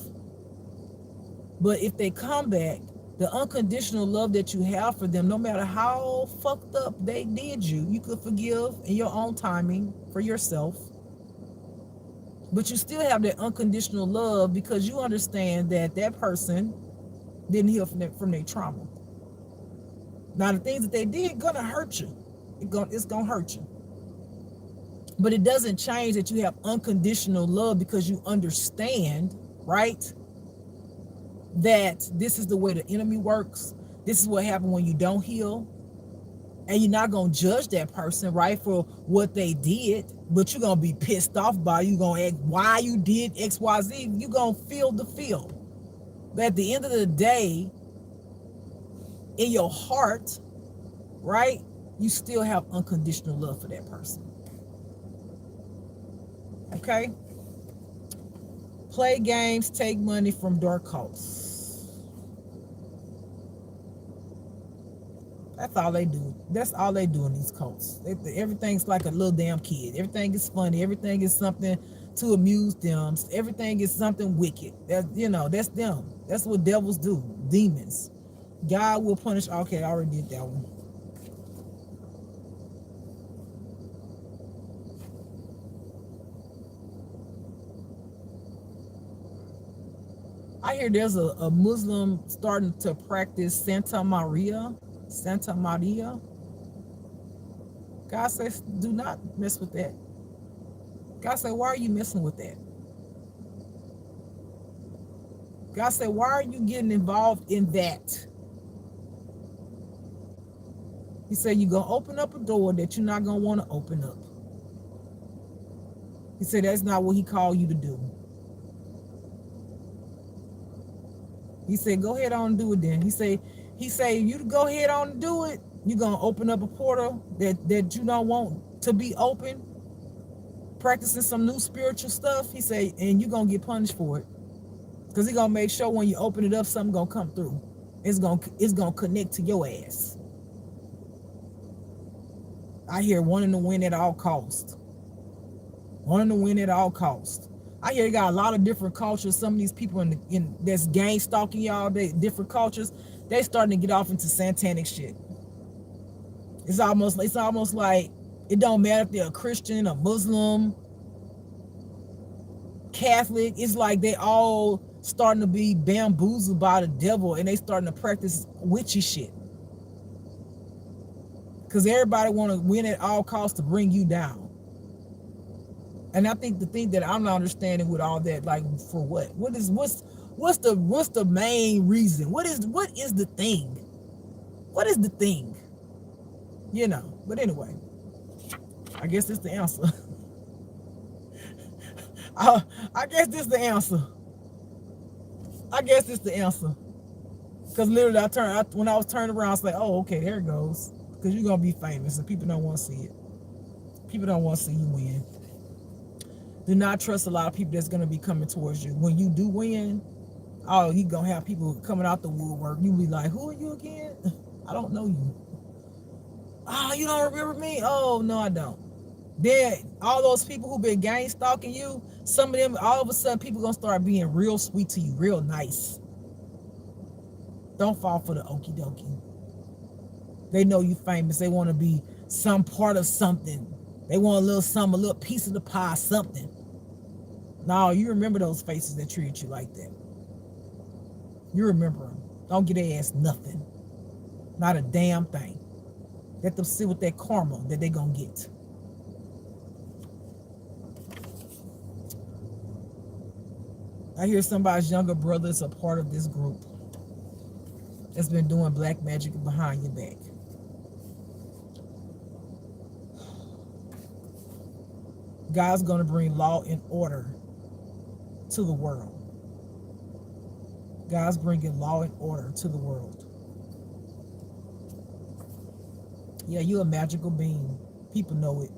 But if they come back, The unconditional love that you have for them, no matter how fucked up they did you, you could forgive in your own timing for yourself. But you still have that unconditional love because you understand that that person didn't heal from their trauma. Now, the things that they did gonna hurt you. It's gonna hurt you. But it doesn't change that you have unconditional love because you understand, right, that this is the way the enemy works. This is what happens when you don't heal. And you're not going to judge that person, right, for what they did, but you're going to be pissed off by it. You're going to ask why you did X, Y, Z. You're going to feel the feel. But at the end of the day, in your heart, right, you still have unconditional love for that person. Okay? Play games, take money from dark cults. That's all they do. That's all they do in these cults. Everything's like a little damn kid. Everything is funny. Everything is something to amuse them. Everything is something wicked. That's them. That's what devils do. Demons. God will punish. Okay, I already did that one. I hear there's a Muslim starting to practice Santa Maria. Santa Maria. God says, do not mess with that. God said, why are you messing with that? God said, why are you getting involved in that? He said, you're going to open up a door that you're not going to want to open up. He said, that's not what he called you to do. He said, go ahead on and do it then. He said, you to go ahead on and do it, you're going to open up a portal that you don't want to be open, practicing some new spiritual stuff. He said, and you're going to get punished for it. Because he's going to make sure when you open it up, something going to come through. It's going to connect to your ass. I hear wanting to win at all costs. Wanting to win at all costs. I hear you got a lot of different cultures. Some of these people in that's gang stalking y'all, they different cultures, they starting to get off into satanic shit. It's almost like it don't matter if they're a Christian, a Muslim, Catholic. It's like they all starting to be bamboozled by the devil and they starting to practice witchy shit. Because everybody want to win at all costs to bring you down. And I think the thing that I'm not understanding with all that, like, for what? What's the main reason? What is the thing? What is the thing? But anyway, I guess it's the answer. I guess this is the answer. Because literally, when I was turned around, I was like, oh, okay, there it goes. Because you're going to be famous and people don't want to see it. People don't want to see you win. Do not trust a lot of people that's going to be coming towards you. When you do win, oh, you're going to have people coming out the woodwork. You'll be like, who are you again? I don't know you. Oh, you don't remember me? Oh, no, I don't. Then all those people who've been gang stalking you, some of them, all of a sudden, people going to start being real sweet to you, real nice. Don't fall for the okie dokie. They know you famous. They want to be some part of something. They want a little something, a little piece of the pie, something. No, you remember those faces that treated you like that. You remember them. Don't get their ass nothing. Not a damn thing. Let them sit with that karma that they gonna get. I hear somebody's younger brother is a part of this group that's been doing black magic behind your back. God's going to bring law and order to the world. God's bringing law and order to the world. Yeah, you're a magical being. People know it.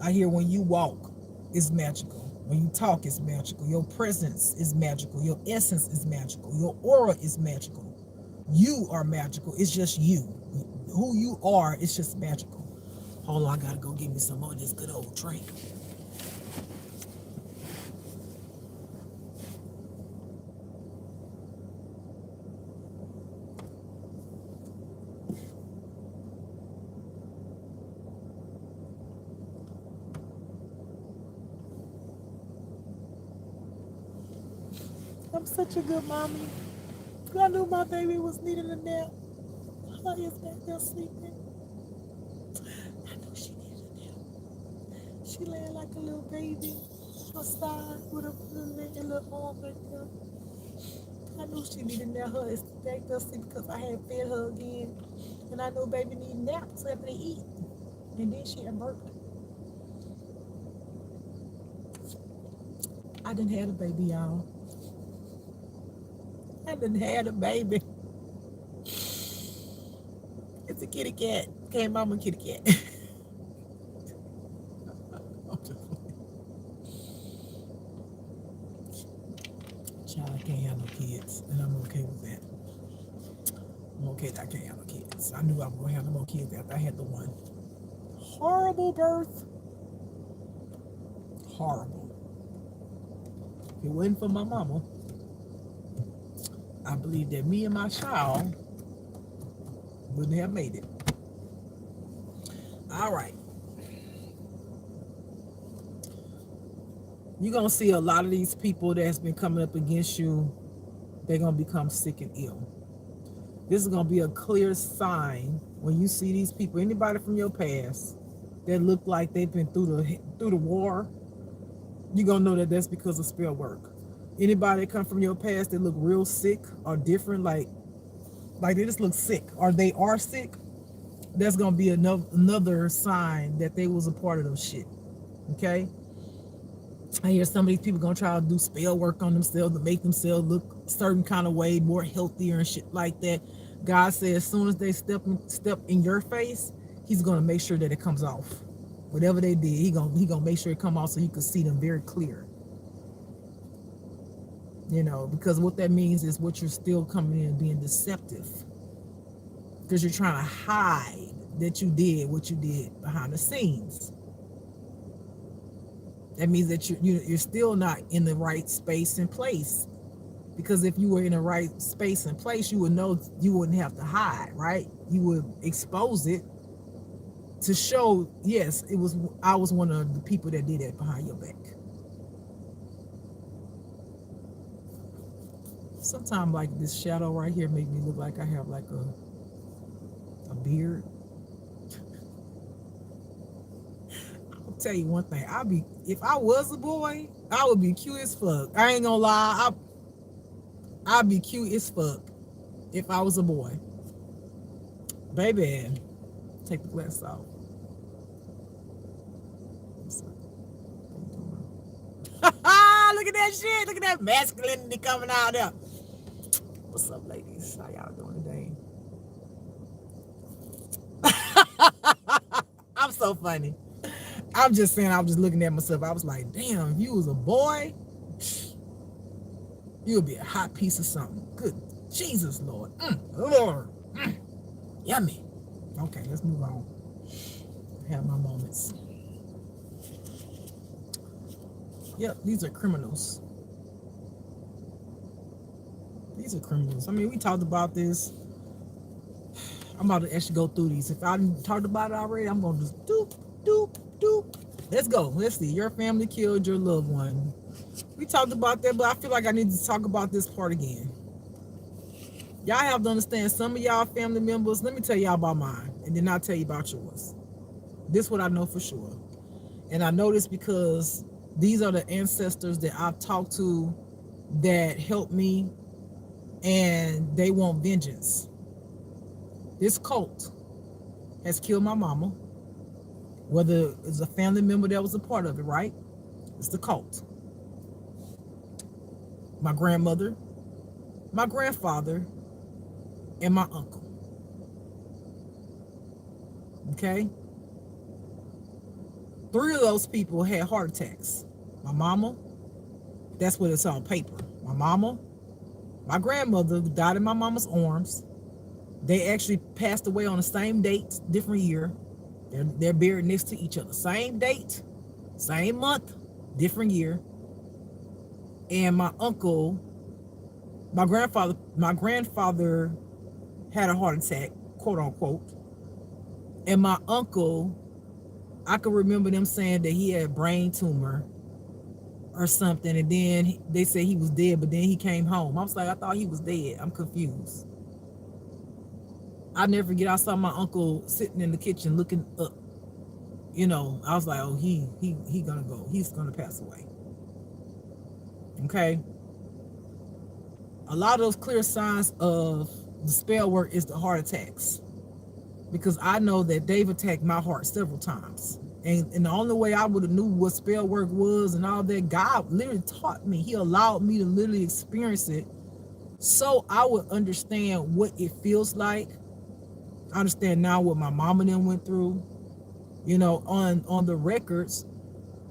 I hear when you walk, it's magical. When you talk, it's magical. Your presence is magical. Your essence is magical. Your aura is magical. You are magical. It's just you. Who you are, it's just magical. Hold on, I gotta go get me some more of this good old drink. I'm such a good mommy. I knew my baby was needing a nap. Her is back there sleeping. I knew she needed a nap. She laying like a little baby on her side with a little leg and little arm right there. I knew she needed a nap. Her is back there sleeping because I had fed her again. And I know baby need naps after they eat. And then she had burped. I didn't have a baby, y'all. I didn't have a baby. It's a kitty cat. Okay, mama kitty cat. Child, I can't have no kids, and I'm okay with that. I'm okay that I can't have no kids. I knew I was gonna have no more kids after I had the one. Horrible birth. Horrible. If it wasn't for my mama, I believe that me and my child wouldn't have made it. All right. You're going to see a lot of these people that's been coming up against you, they're going to become sick and ill. This is going to be a clear sign when you see these people, anybody from your past that look like they've been through the war, you're going to know that that's because of spell work. Anybody that come from your past that look real sick or different, like they just look sick or they are sick, that's going to be another sign that they was a part of those shit. Okay? I hear some of these people gonna try to do spell work on themselves to make themselves look a certain kind of way, more healthier and shit like that. God says as soon as they step in your face, he's gonna make sure that it comes off. Whatever they did, he gonna make sure it come off so you can see them very clear. You know, because what that means is what you're still coming in and being deceptive. Because you're trying to hide that you did what you did behind the scenes. That means that you're still not in the right space and place. Because if you were in the right space and place, you would know you wouldn't have to hide, right? You would expose it to show, yes, I was one of the people that did that behind your back. Sometimes like this shadow right here make me look like I have like a beard. Tell you one thing, if I was a boy, I would be cute as fuck. I ain't gonna lie, I'd be cute as fuck if I was a boy. Baby, take the glass off. Look at that shit. Look at that masculinity coming out there. What's up, ladies? How y'all doing today? I'm so funny. I'm just saying, I was just looking at myself. I was like, damn, if you was a boy, you would be a hot piece of something. Good Jesus, Lord. Lord. Yummy. Okay, let's move on. I have my moments. Yep, these are criminals. These are criminals. I mean, we talked about this. I'm about to actually go through these. If I talked about it already, I'm going to just doop, doop, doop. Let's go. Let's see. Your family killed your loved one. We talked about that, but I feel like I need to talk about this part again. Y'all have to understand, some of y'all family members, let me tell y'all about mine, and then I'll tell you about yours. This is what I know for sure. And I know this because these are the ancestors that I've talked to that helped me, and they want vengeance. This cult has killed my mama, whether it's a family member that was a part of it, right? It's the cult. My grandmother, my grandfather, and my uncle. Okay? 3 of those people had heart attacks. My mama, that's what it's on paper. My mama, my grandmother died in my mama's arms. They actually passed away on the same date, different year. They're buried next to each other. Same date, same month, different year. And my uncle, my grandfather had a heart attack, quote unquote. And my uncle, I can remember them saying that he had a brain tumor or something, and then they said he was dead, but then he came home. I was like, I thought he was dead. I'm confused. I never forget, I saw my uncle sitting in the kitchen looking up. You know, I was like, oh, he gonna go. He's gonna pass away. Okay. A lot of those clear signs of the spell work is the heart attacks, because I know that they've attacked my heart several times. And the only way I would have knew what spell work was and all that, God literally taught me. He allowed me to literally experience it so I would understand what it feels like. I understand now what my mama then went through. You know, on the records,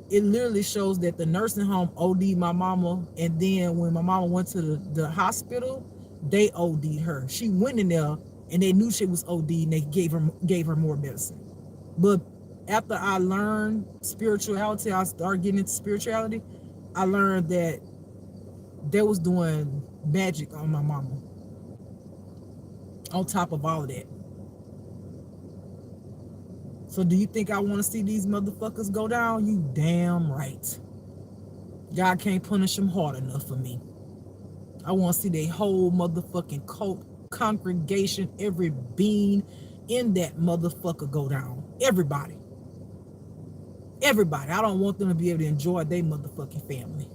it literally shows that the nursing home OD'd my mama, and then when my mama went to the hospital, they OD'd her. She went in there and they knew she was OD, and they gave her more medicine. But after I learned spirituality, I started getting into spirituality. I learned that they was doing magic on my mama on top of all of that. So do you think I want to see these motherfuckers go down? You damn right. God can't punish them hard enough for me. I want to see their whole motherfucking cult, congregation, every being in that motherfucker go down. Everybody. Everybody. I don't want them to be able to enjoy their motherfucking family.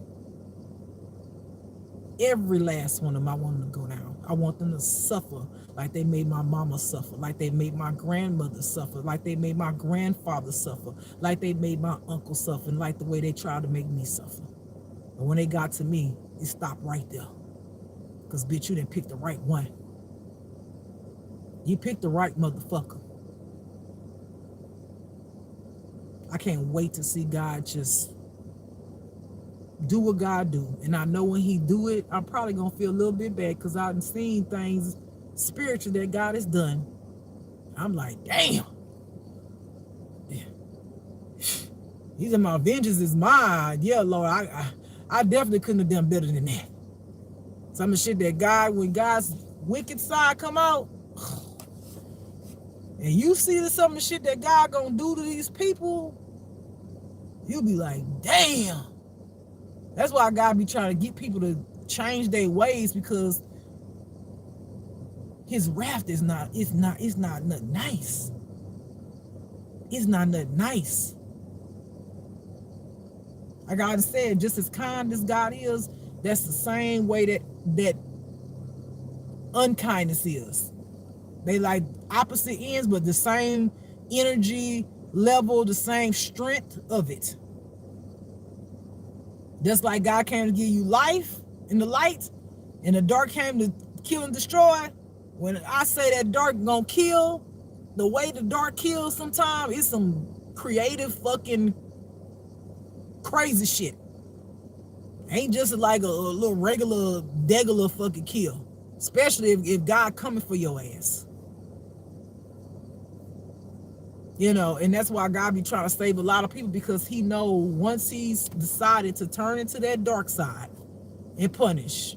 Every last one of them, I want them to go down. I want them to suffer like they made my mama suffer, like they made my grandmother suffer, like they made my grandfather suffer, like they made my uncle suffer, and like the way they tried to make me suffer. But when they got to me, it stopped right there. Because, bitch, you didn't pick the right one. You picked the right motherfucker. I can't wait to see God just do what God do. And I know when he do it, I'm probably going to feel a little bit bad, because I've seen things spiritual that God has done. I'm like, damn. These are my vengeance is mine. Yeah, Lord, I definitely couldn't have done better than that. Some of the shit that God, when God's wicked side come out, and you see some of the shit that God gonna do to these people, you'll be like, damn. That's why God be trying to get people to change their ways, because his wrath is not nothing nice. It's not nothing nice. Like I said, just as kind as God is, that's the same way that unkindness is. They like opposite ends, but the same energy level, the same strength of it. Just like God came to give you life in the light, and the dark came to kill and destroy. When I say that dark gonna kill, the way the dark kills sometimes is some creative fucking crazy shit. Ain't just like a little regular degular fucking kill. Especially if God coming for your ass. You know, and that's why God be trying to save a lot of people, because he know once he's decided to turn into that dark side and punish,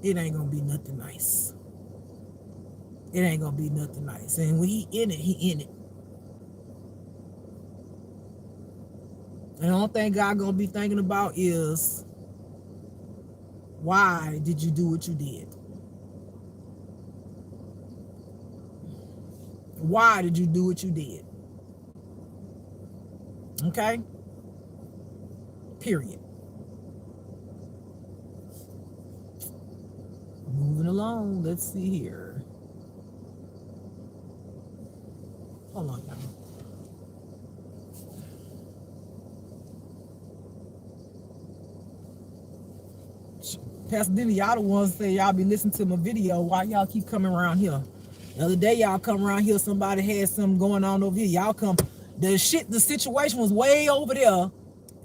it ain't gonna be nothing nice. It ain't gonna be nothing nice. And when he in it, he in it. And the only thing God gonna be thinking about is, why did you do what you did? Why did you do what you did? Okay? Period. Moving along. Let's see here. Hold on, y'all. Pastor Diddy, y'all the ones say y'all be listening to my video. Why y'all keep coming around here? The other day y'all come around here, somebody had something going on over here. Y'all come, the situation was way over there,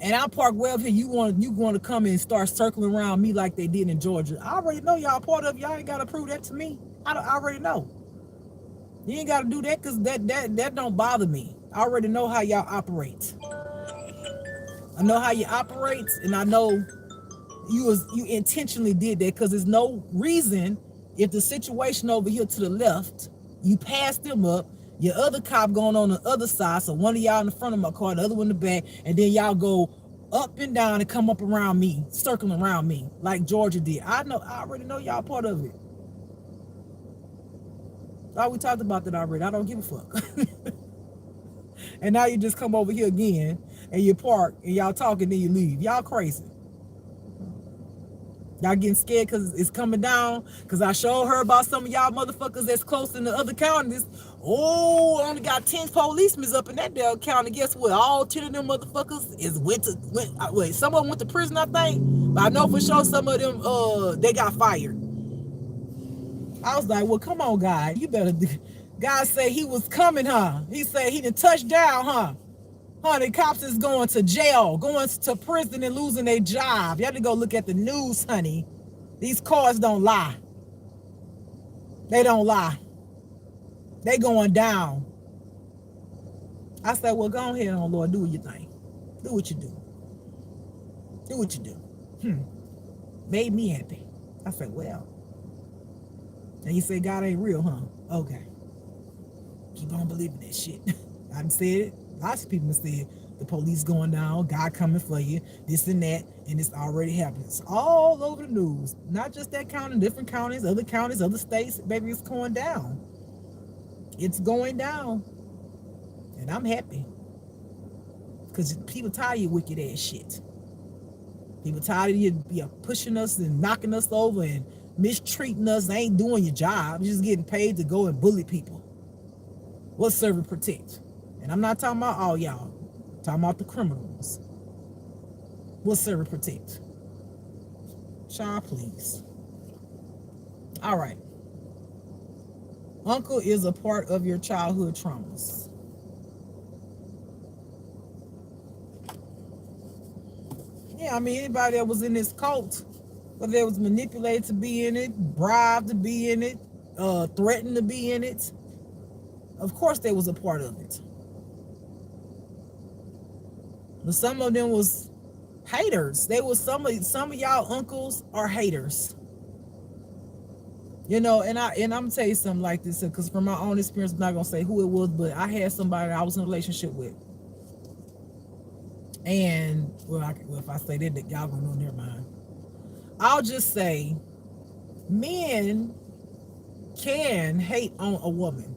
and I parked way up here. You want to come and start circling around me like they did in Georgia. I already know y'all part of it. Y'all ain't gotta prove that to me. I already know. You ain't gotta do that, because that don't bother me. I already know how y'all operate. I know how you operate, and I know you intentionally did that, because there's no reason. If the situation over here to the left, you pass them up, your other cop going on the other side, so one of y'all in the front of my car, the other one in the back, and then y'all go up and down and come up around me, circling around me like Georgia did. I already know y'all part of it. We talked about that already. I don't give a fuck. And now you just come over here again and you park and y'all talk and then you leave. Y'all crazy. Y'all getting scared because it's coming down. Because I sure heard about some of y'all motherfuckers that's close in the other counties. Oh, I only got 10 policemen up in that damn county. Guess what? All 10 of them motherfuckers wait, some of them went to prison, I think. But I know for sure some of them, they got fired. I was like, well, come on, God. You better. God said he was coming, huh? He said he done touched down, huh? Honey, cops is going to jail, going to prison and losing their job. You have to go look at the news, honey. These cars don't lie. They don't lie. They going down. I said, well, go ahead on, Lord. Do your thing. Do what you do. Do what you do. Made me happy. I said, well. And you say God ain't real, huh? Okay. Keep on believing that shit. I done said it. Lots of people have said the police going down, God coming for you, this and that, and it's already happening. It's all over the news. Not just that county, different counties, other states. Baby, it's going down. It's going down. And I'm happy. Because people tired of your wicked ass shit. People tired of you pushing us and knocking us over and mistreating us. They ain't doing your job. You're just getting paid to go and bully people. What serve and protect? And I'm not talking about all y'all. I'm talking about the criminals. What serve and protect? Child, please. All right. Uncle is a part of your childhood traumas. Yeah, I mean, anybody that was in this cult, whether they was manipulated to be in it, bribed to be in it, threatened to be in it, of course they was a part of it. But some of them was haters. They was some of y'all uncles are haters. You know, and I'm gonna tell you something like this, because from my own experience, I'm not gonna say who it was, but I had somebody I was in a relationship with. And if I say that, y'all gonna know, never mind. I'll just say men can hate on a woman.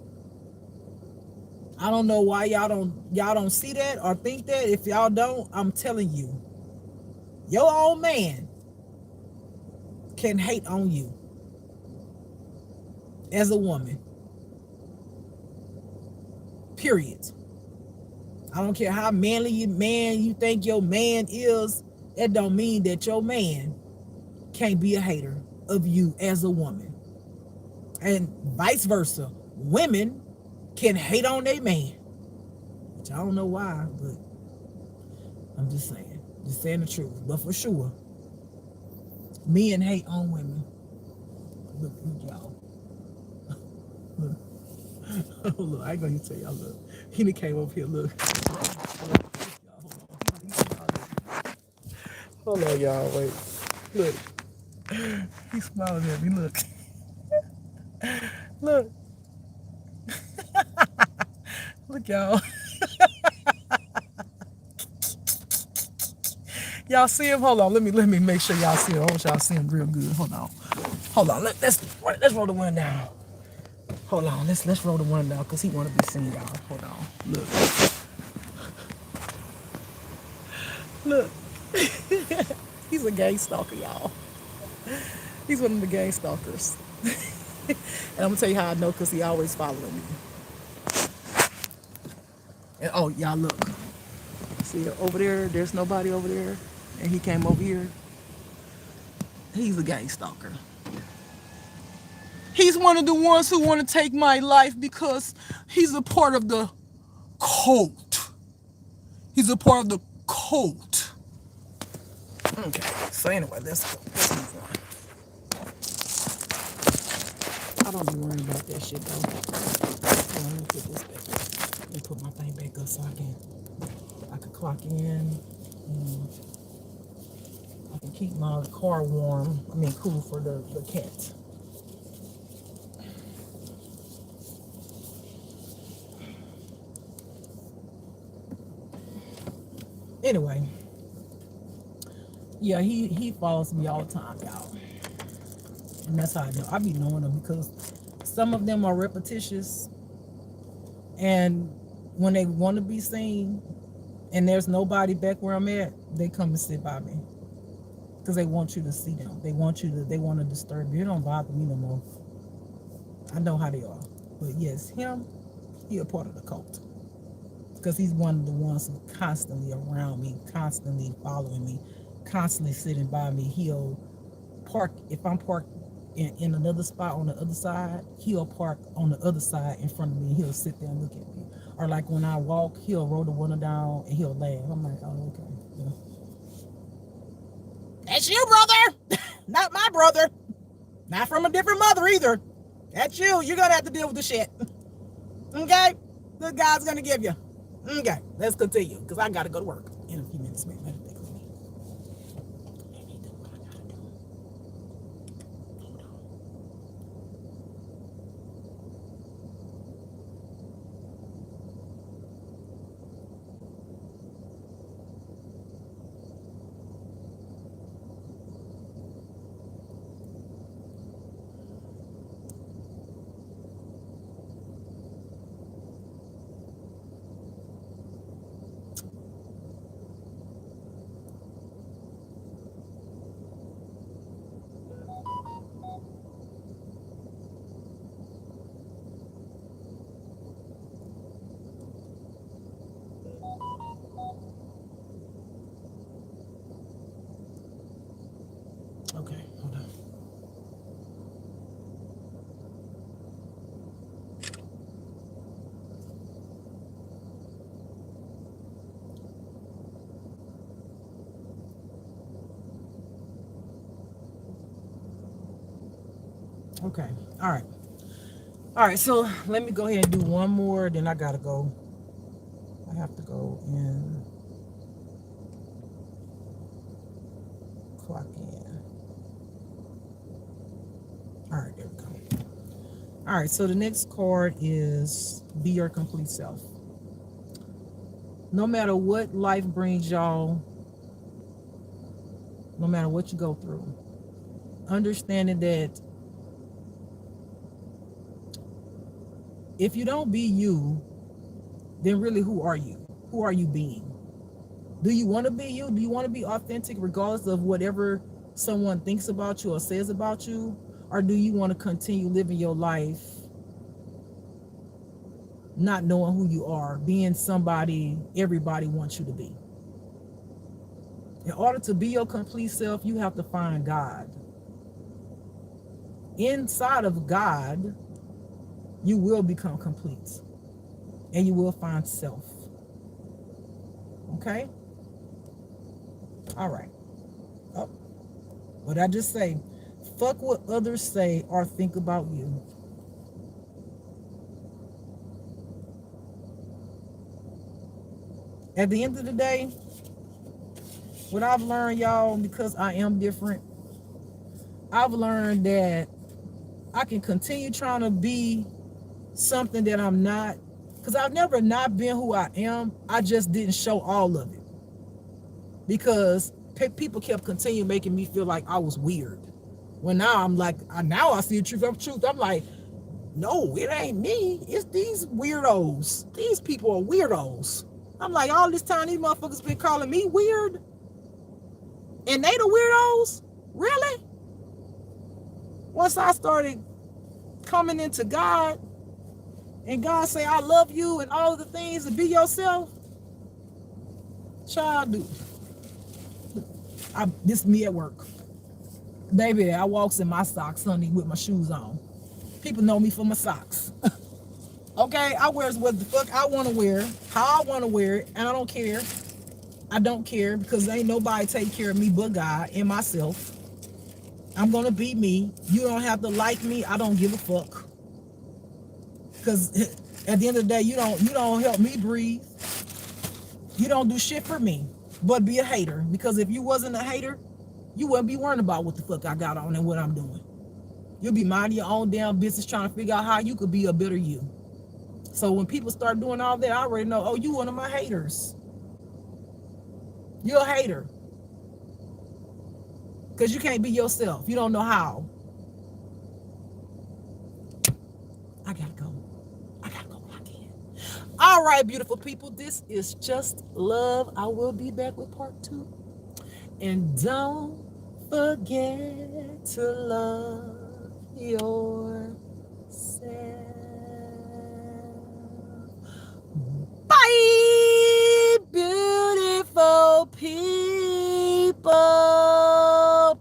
I don't know why y'all don't see that or think that. If y'all don't, I'm telling you, your old man can hate on you as a woman. Period. I don't care how manly you think your man is. That don't mean that your man can't be a hater of you as a woman. And vice versa. Women can hate on their man. Which I don't know why, but I'm just saying. Just saying the truth. But for sure, men hate on women. Look y'all. Look. Look, I ain't gonna tell y'all, look. He came over here, look. Hold on, y'all, wait. Look. He's smiling at me, look. Look. Look, y'all. Y'all see him? Hold on. Let me make sure y'all see him. I want y'all see him real good. Hold on. Let's roll the window down. Hold on. Let's roll the window down because he want to be seen, y'all. Hold on. Look. Look. He's a gang stalker, y'all. He's one of the gang stalkers. And I'm gonna tell you how I know, because he always following me. And oh, y'all look. See over there, there's nobody over there. And he came over here. He's a gang stalker. He's one of the ones who want to take my life because he's a part of the cult. He's a part of the cult. Okay, so anyway, let's move on. I don't be worrying about that shit though. Let me put this back. Let me put my thing back up so I can clock in. I can keep my car cool for the cat. Anyway, Yeah, he follows me all the time, y'all. And that's how I know. I be knowing them because some of them are repetitious, and when they want to be seen and there's nobody back where I'm at, they come and sit by me because they want you to see them. They want to disturb you. It don't bother me no more. I know how they are. But yes, he a part of the cult because he's one of the ones who constantly around me, constantly following me, constantly sitting by me. He'll park if I'm parked in another spot on the other side. He'll park on the other side in front of me. He'll sit there and look at me. Or like when I walk, he'll roll the window down and he'll laugh. I'm like, oh, okay. Yeah. That's you, brother. Not my brother. Not from a different mother either. That's you. You're gonna have to deal with the shit. Okay? Good God's gonna give you. Okay, let's continue. Because I gotta go to work in a few minutes, man. Let me think of me. Let me do what I gotta do. Hold on. Okay, hold on. Okay. All right. All right. So let me go ahead and do one more. Then I gotta go. I have to go and clock in. All right. There we go. All right. So the next card is be your complete self. No matter what life brings y'all, no matter what you go through, understanding that if you don't be you, then really who are you? Who are you being? Do you want to be you? Do you want to be authentic regardless of whatever someone thinks about you or says about you? Or do you want to continue living your life not knowing who you are, being somebody everybody wants you to be? In order to be your complete self, you have to find God. Inside of God, you will become complete and you will find self. Okay? All right. Oh, what I just say? Fuck what others say or think about you. At the end of the day, what I've learned, y'all, because I am different, I've learned that I can continue trying to be something that I'm not, because I've never not been who I am. I just didn't show all of it because people kept continuing making me feel like I was weird. When now I'm like, now I see the truth of truth. I'm like, no, it ain't me. It's these weirdos. These people are weirdos. I'm like, all this time these motherfuckers been calling me weird, and they the weirdos? Really? Once I started coming into God, and God say, I love you and all the things, to be yourself, child, dude. This is me at work. Baby, I walks in my socks Sunday with my shoes on. People know me for my socks. Okay, I wears what the fuck I want to wear, how I want to wear it, and I don't care. I don't care because ain't nobody take care of me but God and myself. I'm gonna be me. You don't have to like me. I don't give a fuck. Because at the end of the day, you don't help me breathe. You don't do shit for me, but be a hater. Because if you wasn't a hater, you wouldn't be worrying about what the fuck I got on and what I'm doing. You'll be minding your own damn business trying to figure out how you could be a better you. So when people start doing all that, I already know, oh, you one of my haters. You're a hater. Because you can't be yourself. You don't know how. I gotta go. I gotta go lock in. All right, beautiful people. This is Just Love. I will be back with part 2. And don't forget to love yourself. Bye, beautiful people.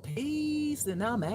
Peace. And I'm out.